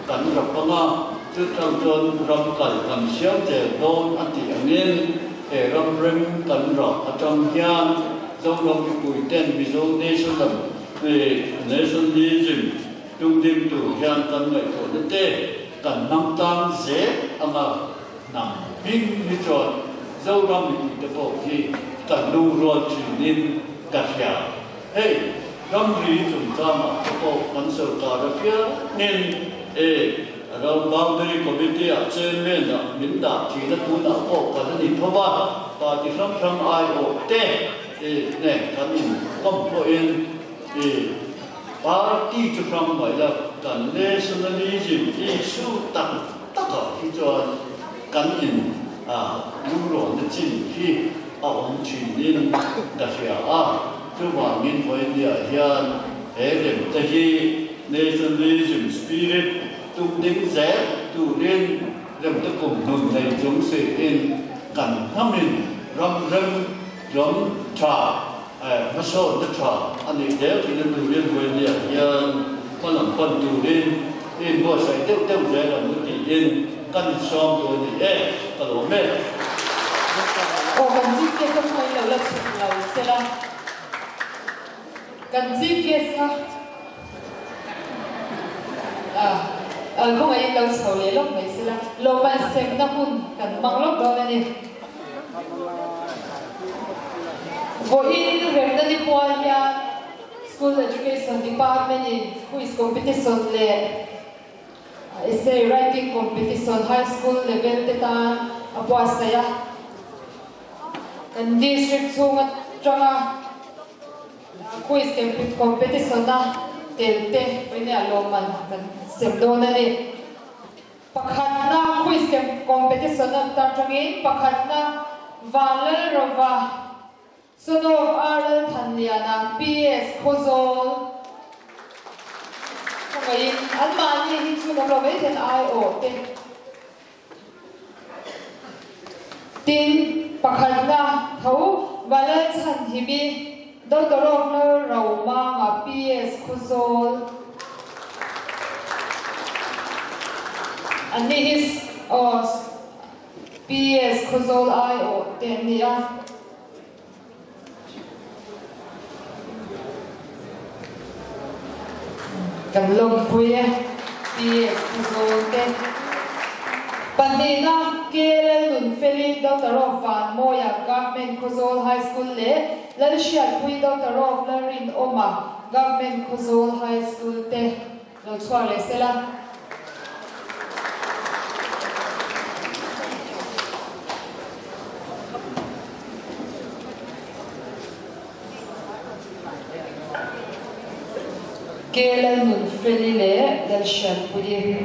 kan ra panga tu tang ton ram kal kan siam te don ati anin e ram rem kan ra atam hian dâu ram mi pui ten mi zo nation lam nationalism tung dim tu hian kan ngai tho de te kan nam tam ze anga nam bing ni chon dâu ram mi pui te po hi kan lu ro chi nin ka hia hey ram ri chung ta ma po kan so ka ra pia nin ro boundary committee a chairman da min da chi na tu na po ka ni thoba pa ti sam ai o te ne kan kom po in party chu from mai la kan nationalism issue tak ka hi chuan kan in lu ro na chin hi a ong chi nin da hia a chu wa min hoi dia hian rem ta hi nationalism spirit tu ding ze tu rin rem ta kum nun nei chung se in kan hamin ram cha mà số đất trà anh ấy đeo thì nó đủ liên quan liền như con làm con đủ liên in mua sấy tiêu dễ là một tỷ in căn xóm rồi thì cả lỗ mẹ. Cần gì kia không phải là lập là sẽ là cần gì kia sao? Không phải lâu sau lấy lúc mấy sẽ là lâu mà xem nó hun cần bằng lúc đó này. In Remdani Polia School Education Department in quiz competition le essay writing competition high school level teta apuas kaya kan district sungat tranga quiz competition na telte pwede aloman kan semdo na ni pakhat na quiz competition na tarjangin pakhat na valal rova Son of Ireland Thanyana PS Kozol ngayon Almani hinsu na robet and IO tin pakhat na thau balan chan himi Dr. Rovner Rauma nga PS Kozol ani his PS Kozol IO ten niya kan long puya PS Kozol ten Pandina KLL nun feli Dr. Rov Van Moya Government Kozol High School le lalshiat pui Dr. Rov Larin Oma Government Kozol High School te lo chwa le sela KLL nun feli le lalshiat pui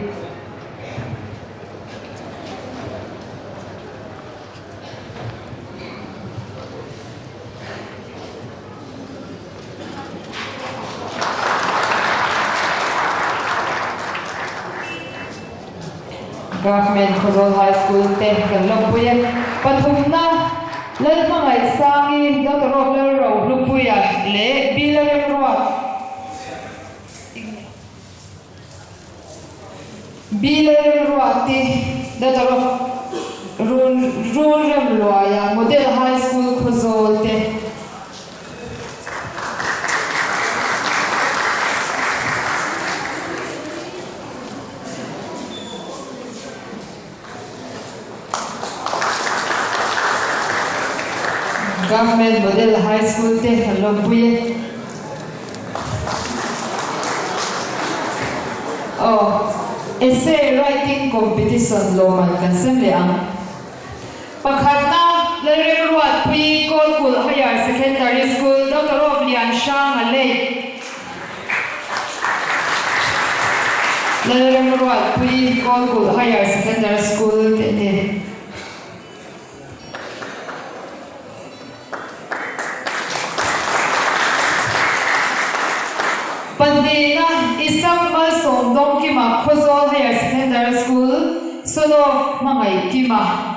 Government Kozol High School te kan longpuya pathumna lalmangai sangi Dr. Rovner Rau lupuya le bilarem ruat Dr. Rurem Loya Model High School Kozol te Government Model High School te Lompuye. Essay writing competition loman kan semle ang pakhatna lerem ruat pui Kolkul Higher Secondary School Dr. Rov Lian Shang ale Lalagambawal Pui Golgul Higher Secondary School Tene. Pandina isang malsom dong kima Khozol Higher Secondary School Solo Mamay Kima.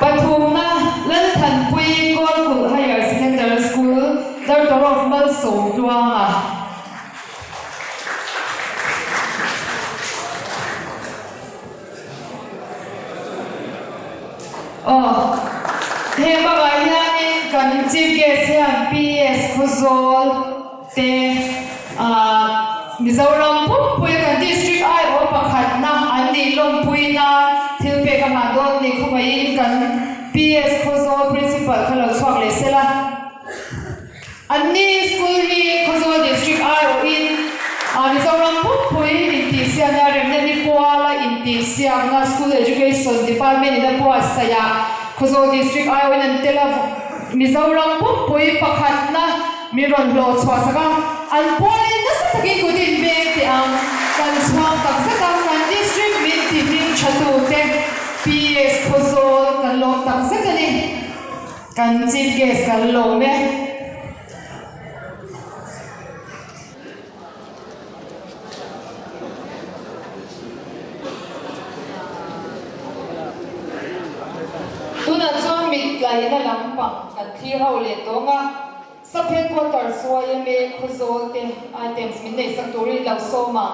Pathumna Lanthan Pui Golgul Higher Secondary School Dartorof Malsom Tuanga. Hema bayan kan chief guest yan PS Khozol te Mizoram Pui kan district ai o pakhat na ani long pui na thilpe ka ma don ni khumai kan PS Khozol principal khalo chwak le sela ani school hi Khozol district ai o in Mizoram Pui inti siana remne ni poala inti siana school education department ida poa saya Khozol district ai in tela Mizoram Pui pakhat na miron lo chwa saka an polin na sa tagi ko din be ti ang kan swang tak sa kan district min ti min chatu te PS Khozol kan lo tak sa kani kan chief guest kan lo me lai na lampang kan thi ho le to nga saphen quarter suai me Khozol te items min nei sak tori lau so ma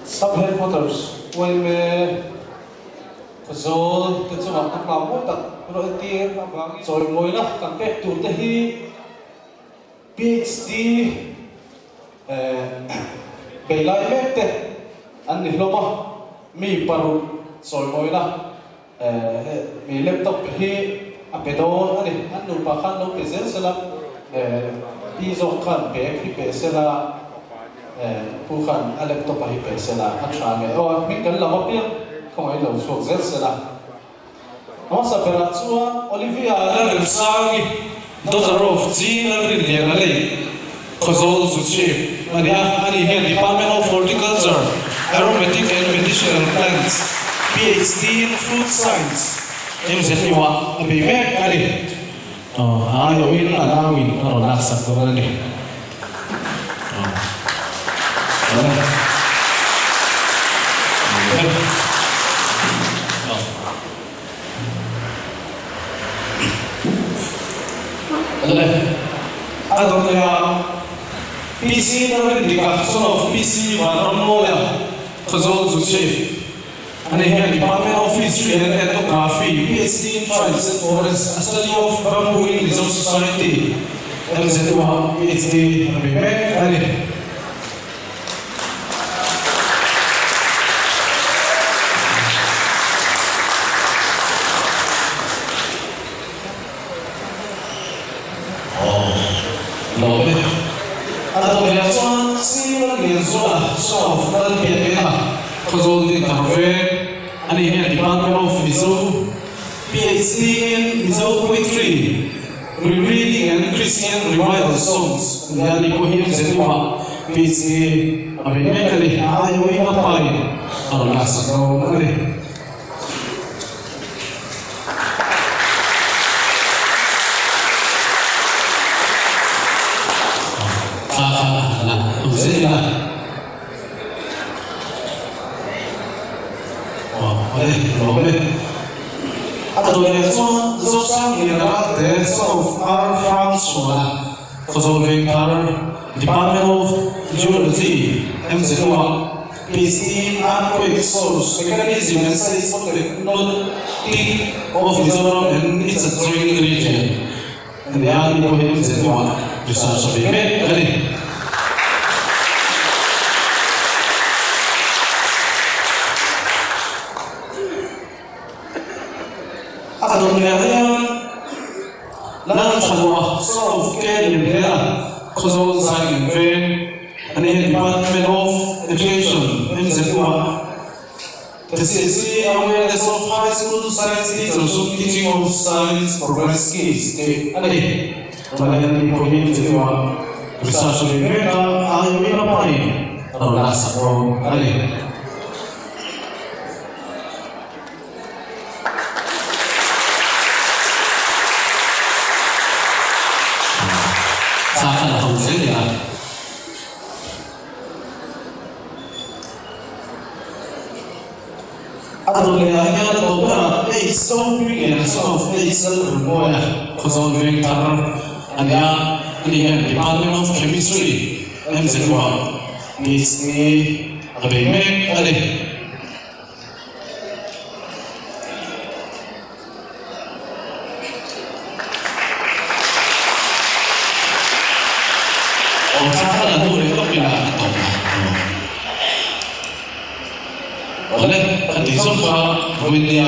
Subheadquarters, when Kazol, the two of the Kamuta, Rotier, so Moila, compared to the PhD, Belai Mete, and Niloma, me Paru, so Moila, me laptop he, a pedal, and no Pahano Pesela, Piso can be Pesela. Bukan laptop ahi pesela atrange o minggal lamapia kung ay law so zelsela amasa peratsua Olivia Lansagi daughter of Jean Alrin Lei Khazol Zuchi ani here Department of Horticulture Aromatic and Medicinal Plants PhD in Fruit Science MZiwa abimek ali ayo in alawin aro laksak ko ali PC son of PC Vanomoya, Kazol Zuchi, and here Department of History and Ethnography, PhD in Tribes and Forests, a study of Bamboo in Resource Society, MZiwa, PhD, and Department of Mizo, PhD in Mizo Poetry, Rereading and Christian Revival Songs, Yani Kohim Zetua, PhD, Abimekali, Ayoy Mapai, Arlasako, Nari. Department of Geology, MZiwa, PhD in Earthquake Source, Mechanism and Studies of the Nordic of Mizoram and its adjoining region. And the Army of MZiwa, research of the of Kenyan here, Kazol Zagin Vein, and in the Department of Education, MZiwa. The CSC awareness of high school science teachers, teaching of science progress skills. Ali, Malayan MZiwa, research of America, Ayuina Pai, Arlasako, Ali. So brilliant, so of excellent boy, Kazol Victor, and the Department of Chemistry, MZiwa, PhD, Abimek, Ali. God.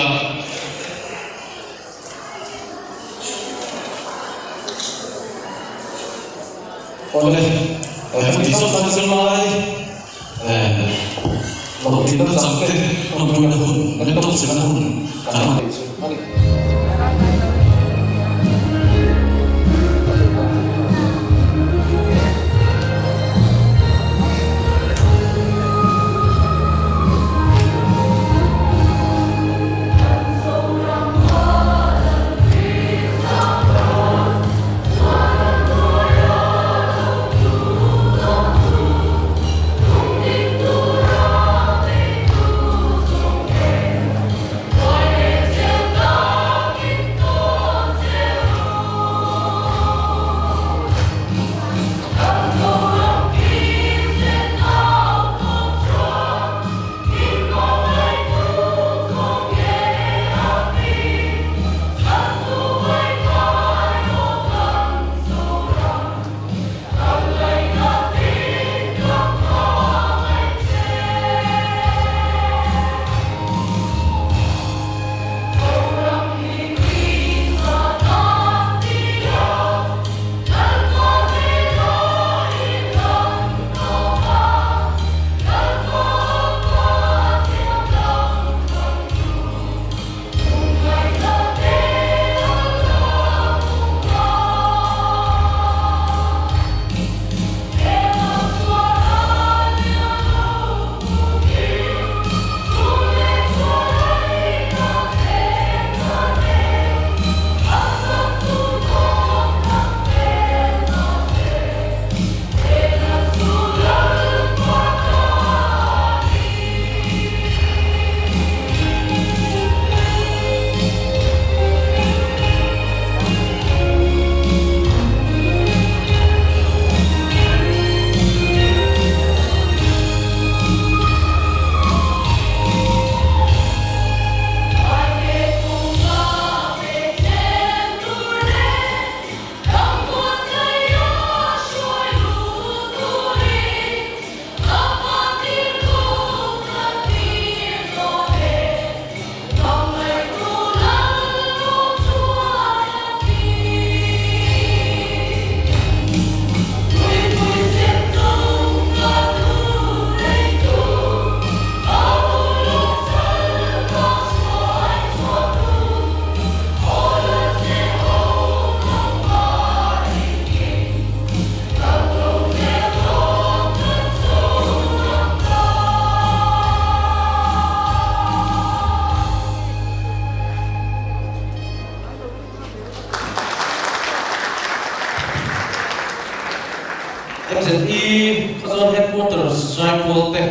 XNE Zone Headquarters Jaipur te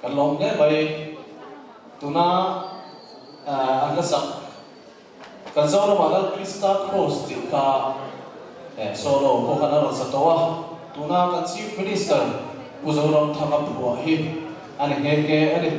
kalong ne bai tuna angasak kanzoro manal Krista Cross ti ka solo ko kana sa towa tuna ka Chief Minister Puzorom Thakapua hi ani heke ani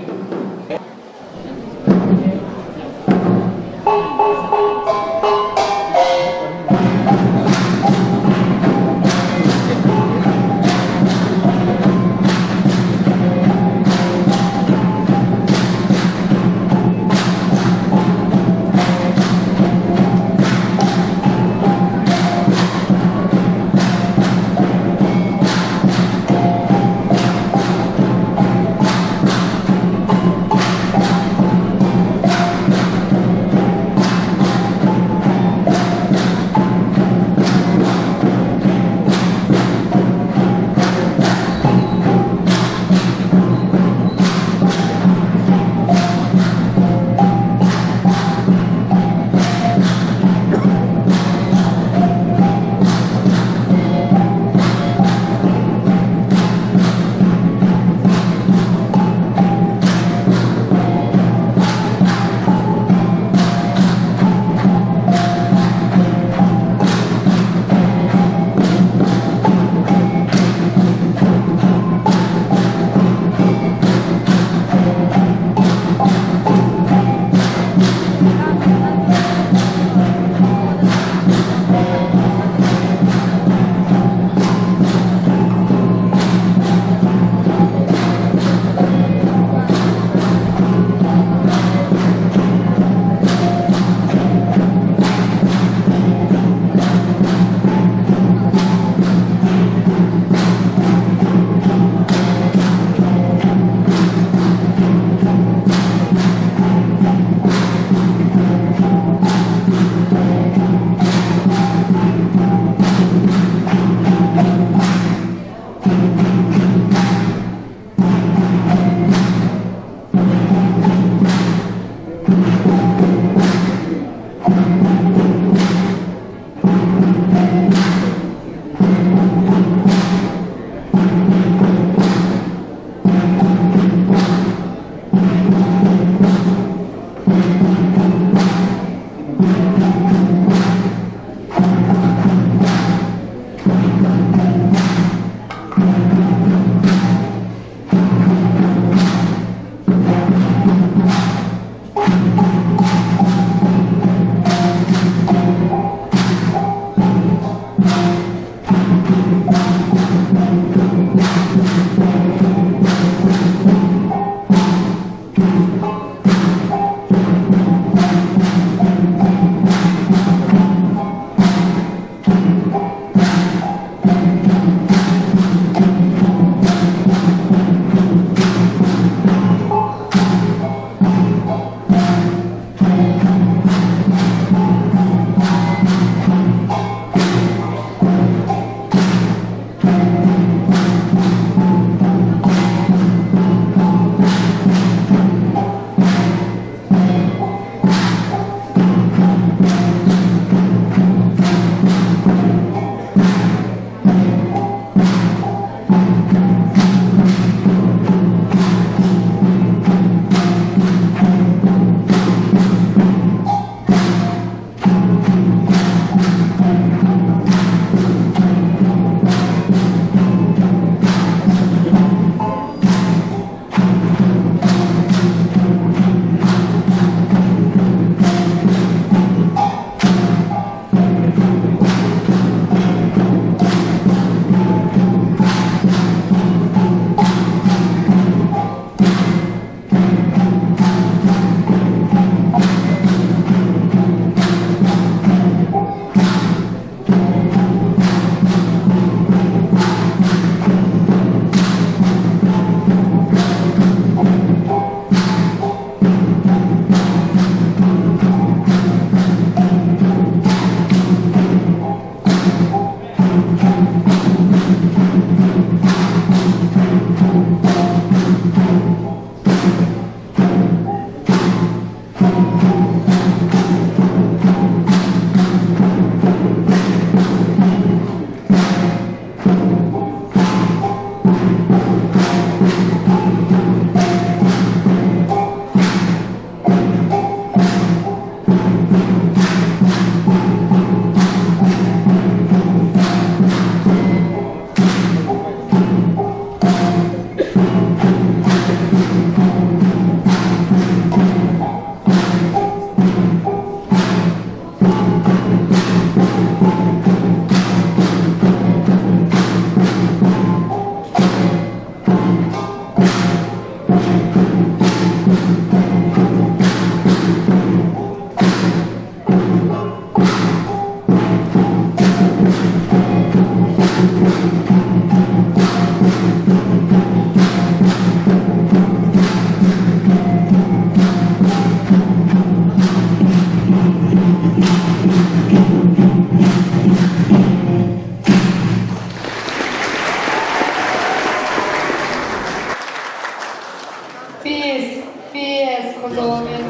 Kolomen.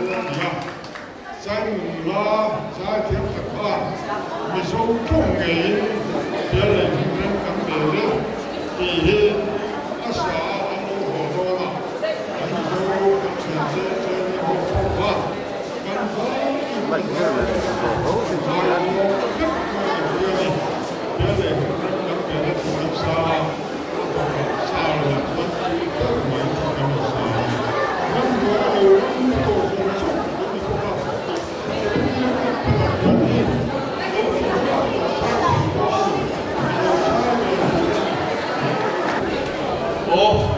Sang lo sa thiếp thật hoa vì số chung nghĩ để lại những cái cảm bề đấy thì hiện nó sẽ anh hồ đô là anh số anh sẽ những hồ phổ hoa anh có những cái rất là để lại những cái cảm bề đấy của anh sao là rất tốt mấy cái mà sao anh có điều anh có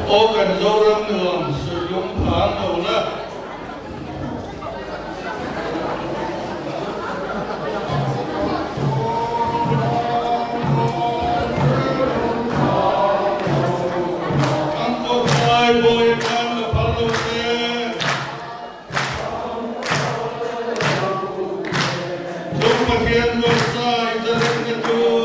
ô cần dâu râm đường sử dụng phán đầu đó ăn có khoai bồi ăn là phá lô xe dùng mà khiến vô sai ra đến cái chua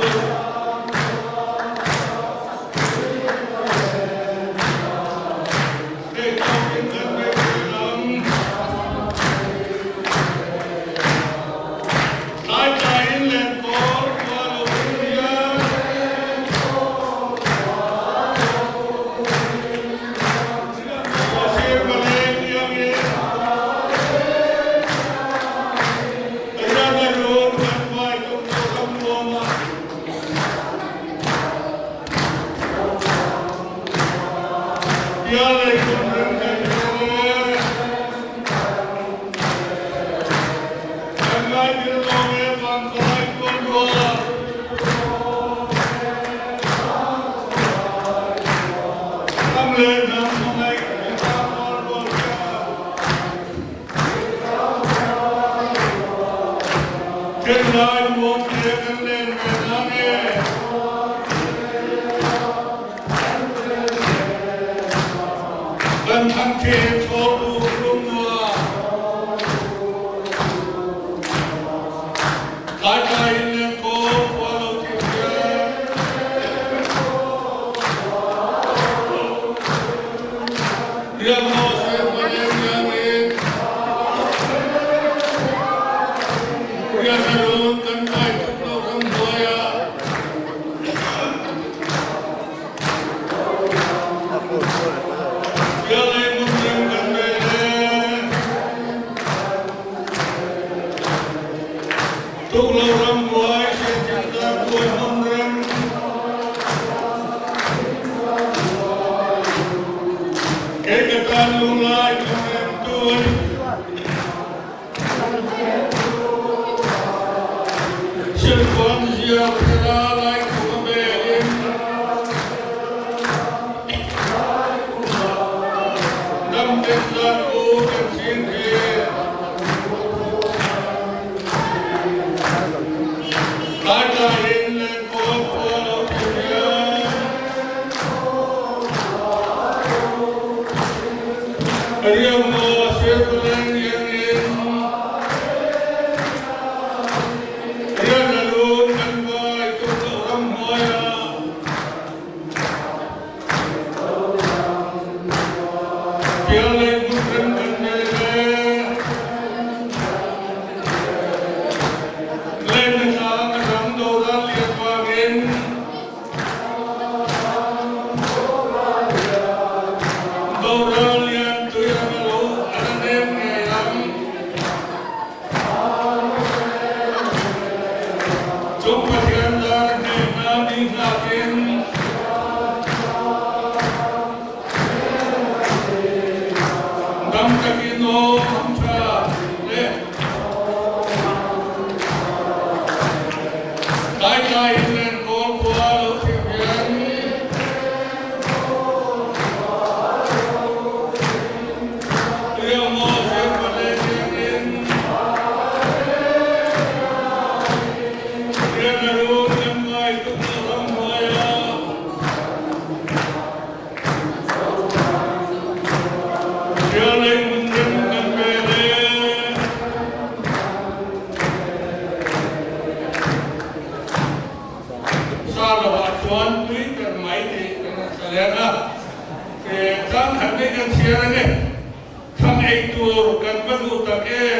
ไอตัวกันมาดูตะเกีย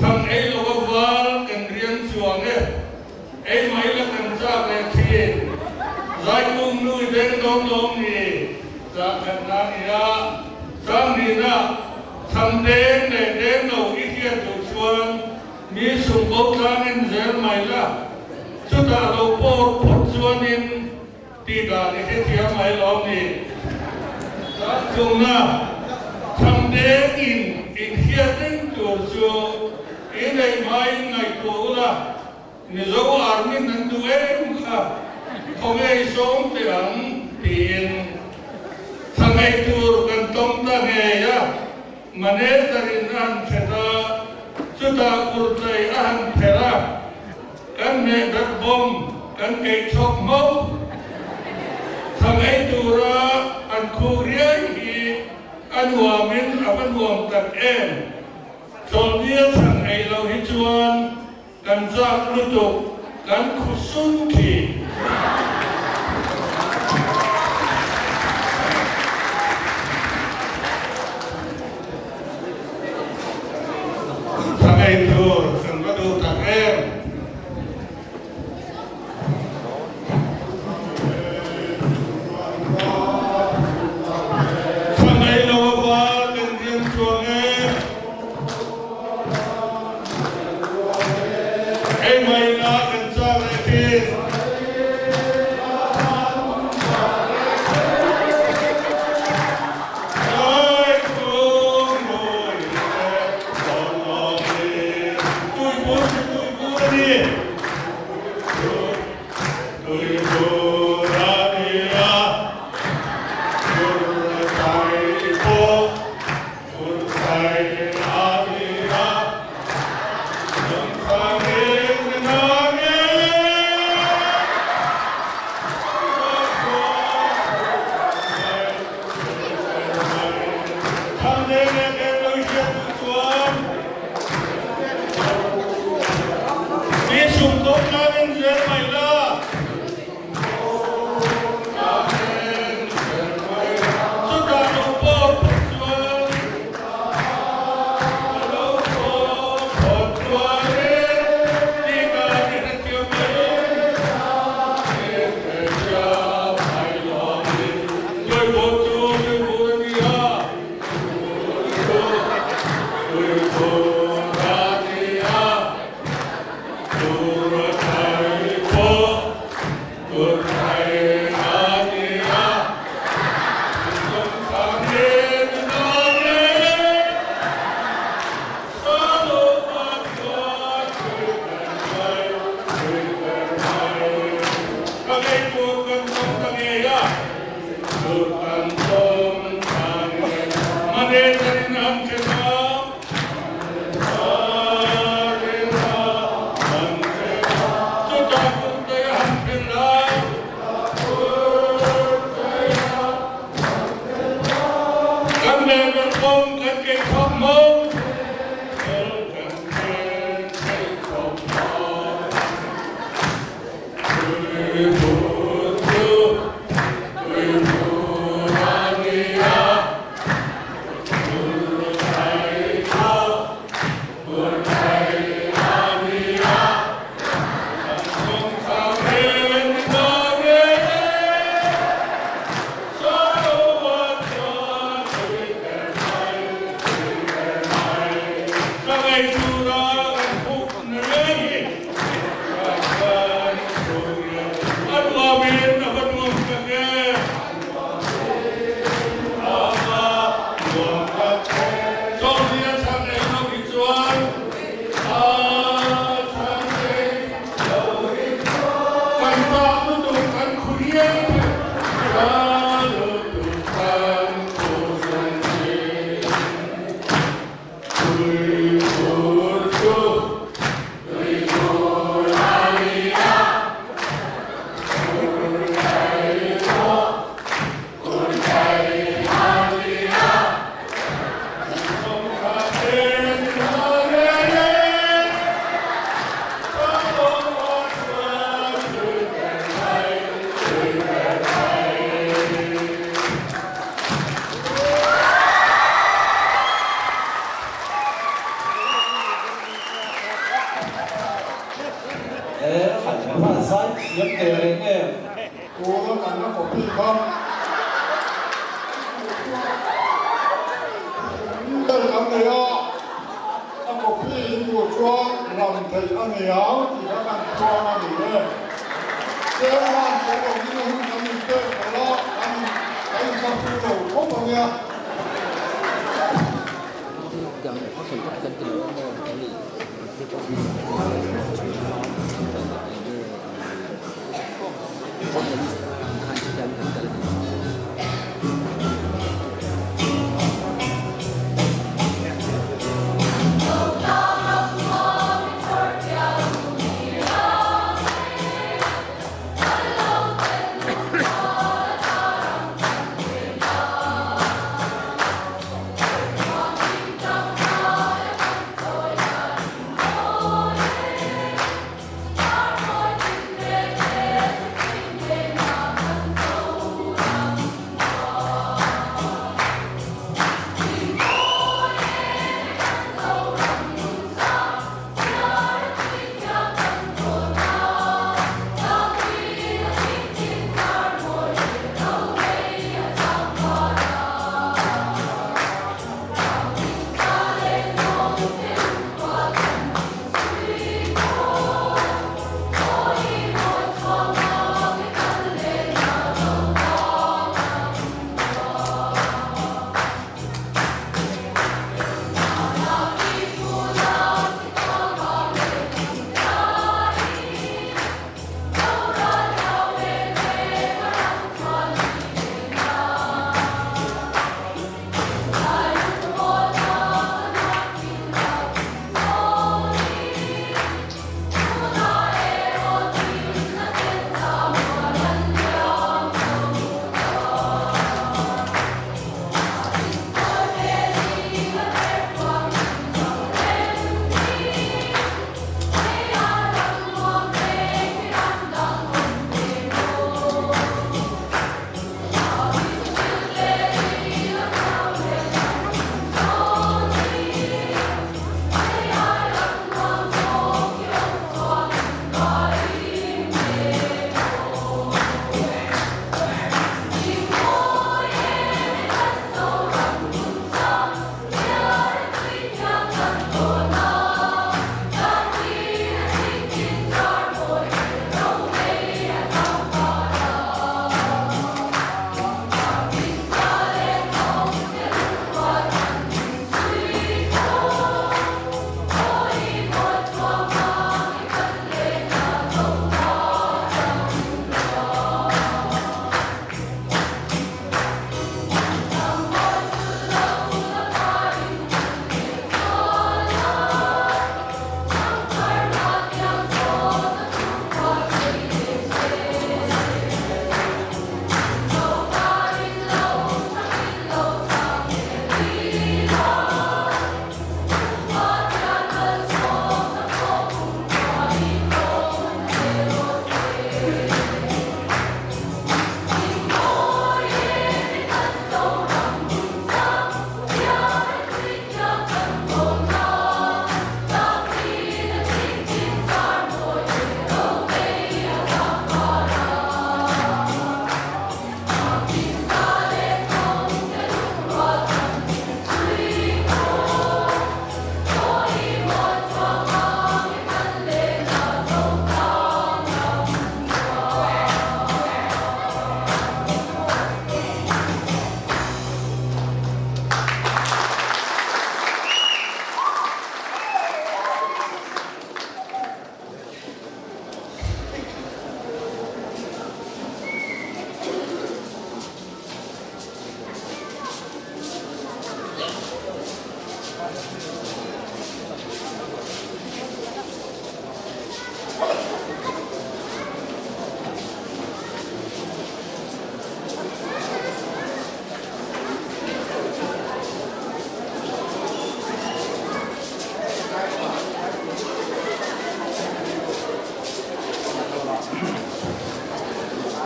ทำไอ้โลกวากันเรียนสวงเนี่ยไอ้ไม่ละกันจากไอ้ที่ใจมุ่งลุยเดินน้องน้องนี่จากกันนั้นเนี่ยสามนี่นะทำเดินเดินเอาอีกเดียวตัวชวนมีสุขภาพเงินเดือนไม่ละชุดเราปวดปวดชวนนินตีดานี่ให้เที่ยวไม่ล้อมนี่จากตรงนั้นทำเดินอินเฮียดึงตัวชัวอินไอ้ไม่ไงตัวละนี่เราอาร์มินนั่นตัวเองค่ะเขาไม่ส่งเตียงตีนทำไอ้ตัวกันต้องตั้งเฮียมันเอตรินอันเสดาชุดอากุร์ใจอันเทระกันเนดับบอมกันไอ้ชกมอทำไอ้ตัวอันคูเรียฮีอันหัวมินอันหัวตัดเอ็มตอนนี้ทั้งไอ้เราฮิจวนกันจากรุตุกันคุสุนคีทั้งไอ้ตัวกันก็ดูตัดเอ็ม đây anh này anh có khi của chúa làm thầy anh này áo thì các bạn cho anh này đây thế mà có một cái người anh này chơi đó anh sang phu đầu không bao nhiêu yang konsultasi kedua kali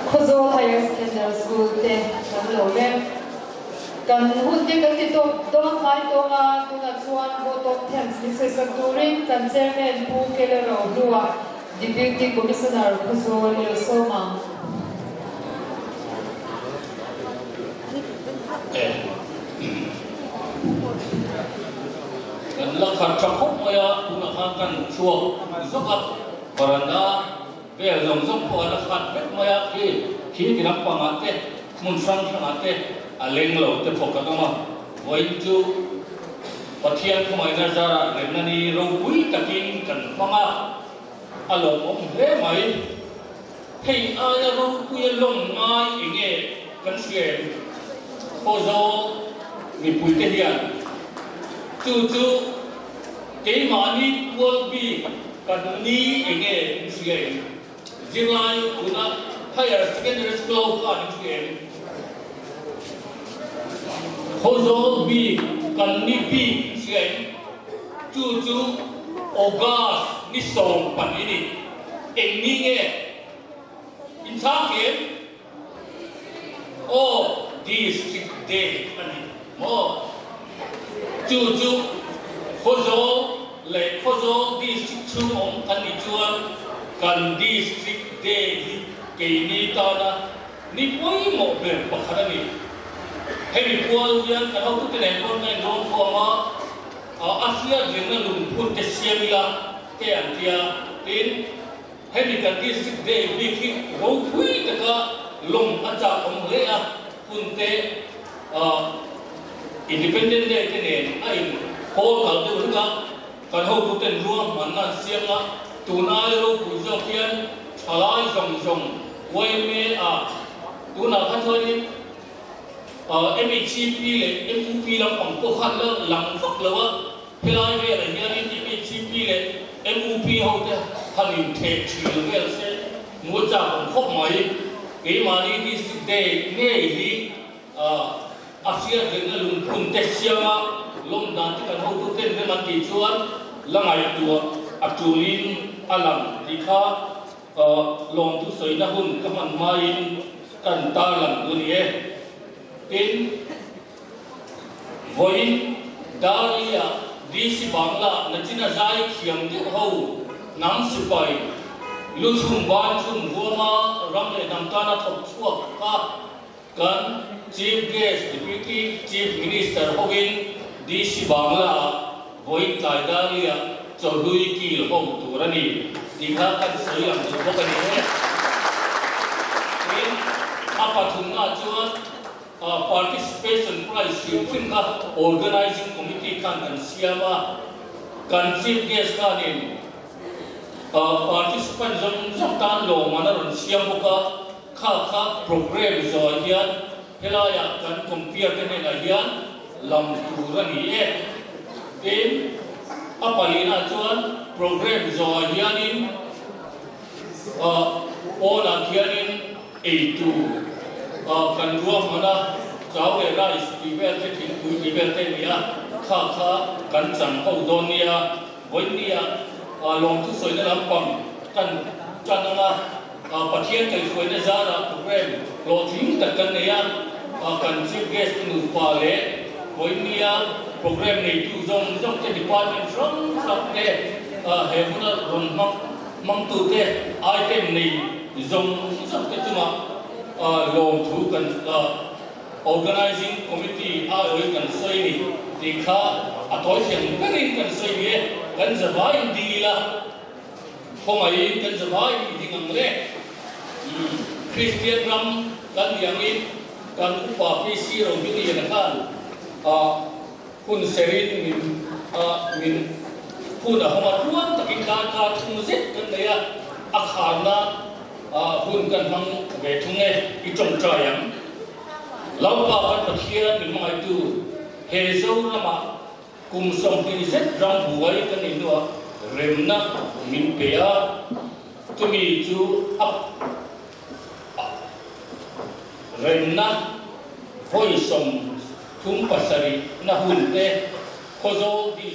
Khuzol Higher Secondary School te kan lo le kan hun te kan ti to dong mai to nga chuan go to thanks ni se turin kan chairman pu kele ro lua deputy commissioner Khuzol le soma khát chọc khóc maya cũng là khát cần chùa giúp ấp baranda về dòng dòng của nó khát biết maya khi cái nắp bằng át thế muốn sang sang át thế lên lầu thế phục cái mà với chú Pathian ko mai na zara remnani ro pui takin kan panga alom om he mai hei aya ro pui lom mai enge kan sie pozo mi pui te hian chu ke mani will be kan ni enge kan sie jilai kuna higher secondary school kan sie pozo bi kan ni bi siai chu August ni song pan ini eng ni nge in sa kem o district day ani mo chu khozo district chu om ani chuan kan district day ke ni ta na ni poi mo be pakhara ni hemi pual yang kalau tu telefon main dong koma Asia dengan lumpur kesiamila ke antia in hemi kan district day bikin rokui teka long aja omlea punte independent day tenen ain hol kal tu juga kan ho tu ten ruang mana sianga tunai ro kujokian chalai jong wai me tuna khathoi MHCP le MUP lam pang ko khat la lang fak lawa pelai ve la hian MHCP le MUP ho te hanin the thil vel se mu cha pang khop mai ke mani district day ne hi Asia dengan lum pun te siama lom dan kan ho tu ten man ti chuan langai tu atulin alam dikha long tu soi na hun kaman mai kan ta lam du ni in voin dalia disi bangla nachina zai khiam de ho nam sipai luthum ban thum goma ramle namtana thop chuak ka kan chief guest deputy chief minister hogin disi bangla voin dalia chaudhuri ki ho turani dikha kan sayam ho kan ne in apa thunna chuan participation prize yung organizing committee kan siama kan chief guest kanin participant jom tan lo manaron siamu ka program zo hian helaya kan compare tenen hian lam turani in apalina chuan program zo hianin ola hianin A2 kan ruang mana jauh rice divel te thing pui divel te nia kha kan chang ho don nia boin nia long tu soi na lampang kan chananga pathian kai soi na zara program lo thing ta kan nia kan chief guest nu pa le boin nia program nei tu zong te department from te he huna ron mang tu te item nei zong te chuma long thu kan organizing committee kan soi ni dikha atoi siang kanin kan soi ni kan zabai dila khomai kan zabai dingang le Christian ram kan yangin kan upa PC ro ni na kan kun serin min puna homa tuan takin ka thung zet kan ya akhana hun kan hang ve thung e I trong trayang lau pa kan pathian min mai tu he zo na ma kum som ti zet rang buai kan ni no remna min pe a tumi chu up remna hoi som thum pasari na hun te khozo di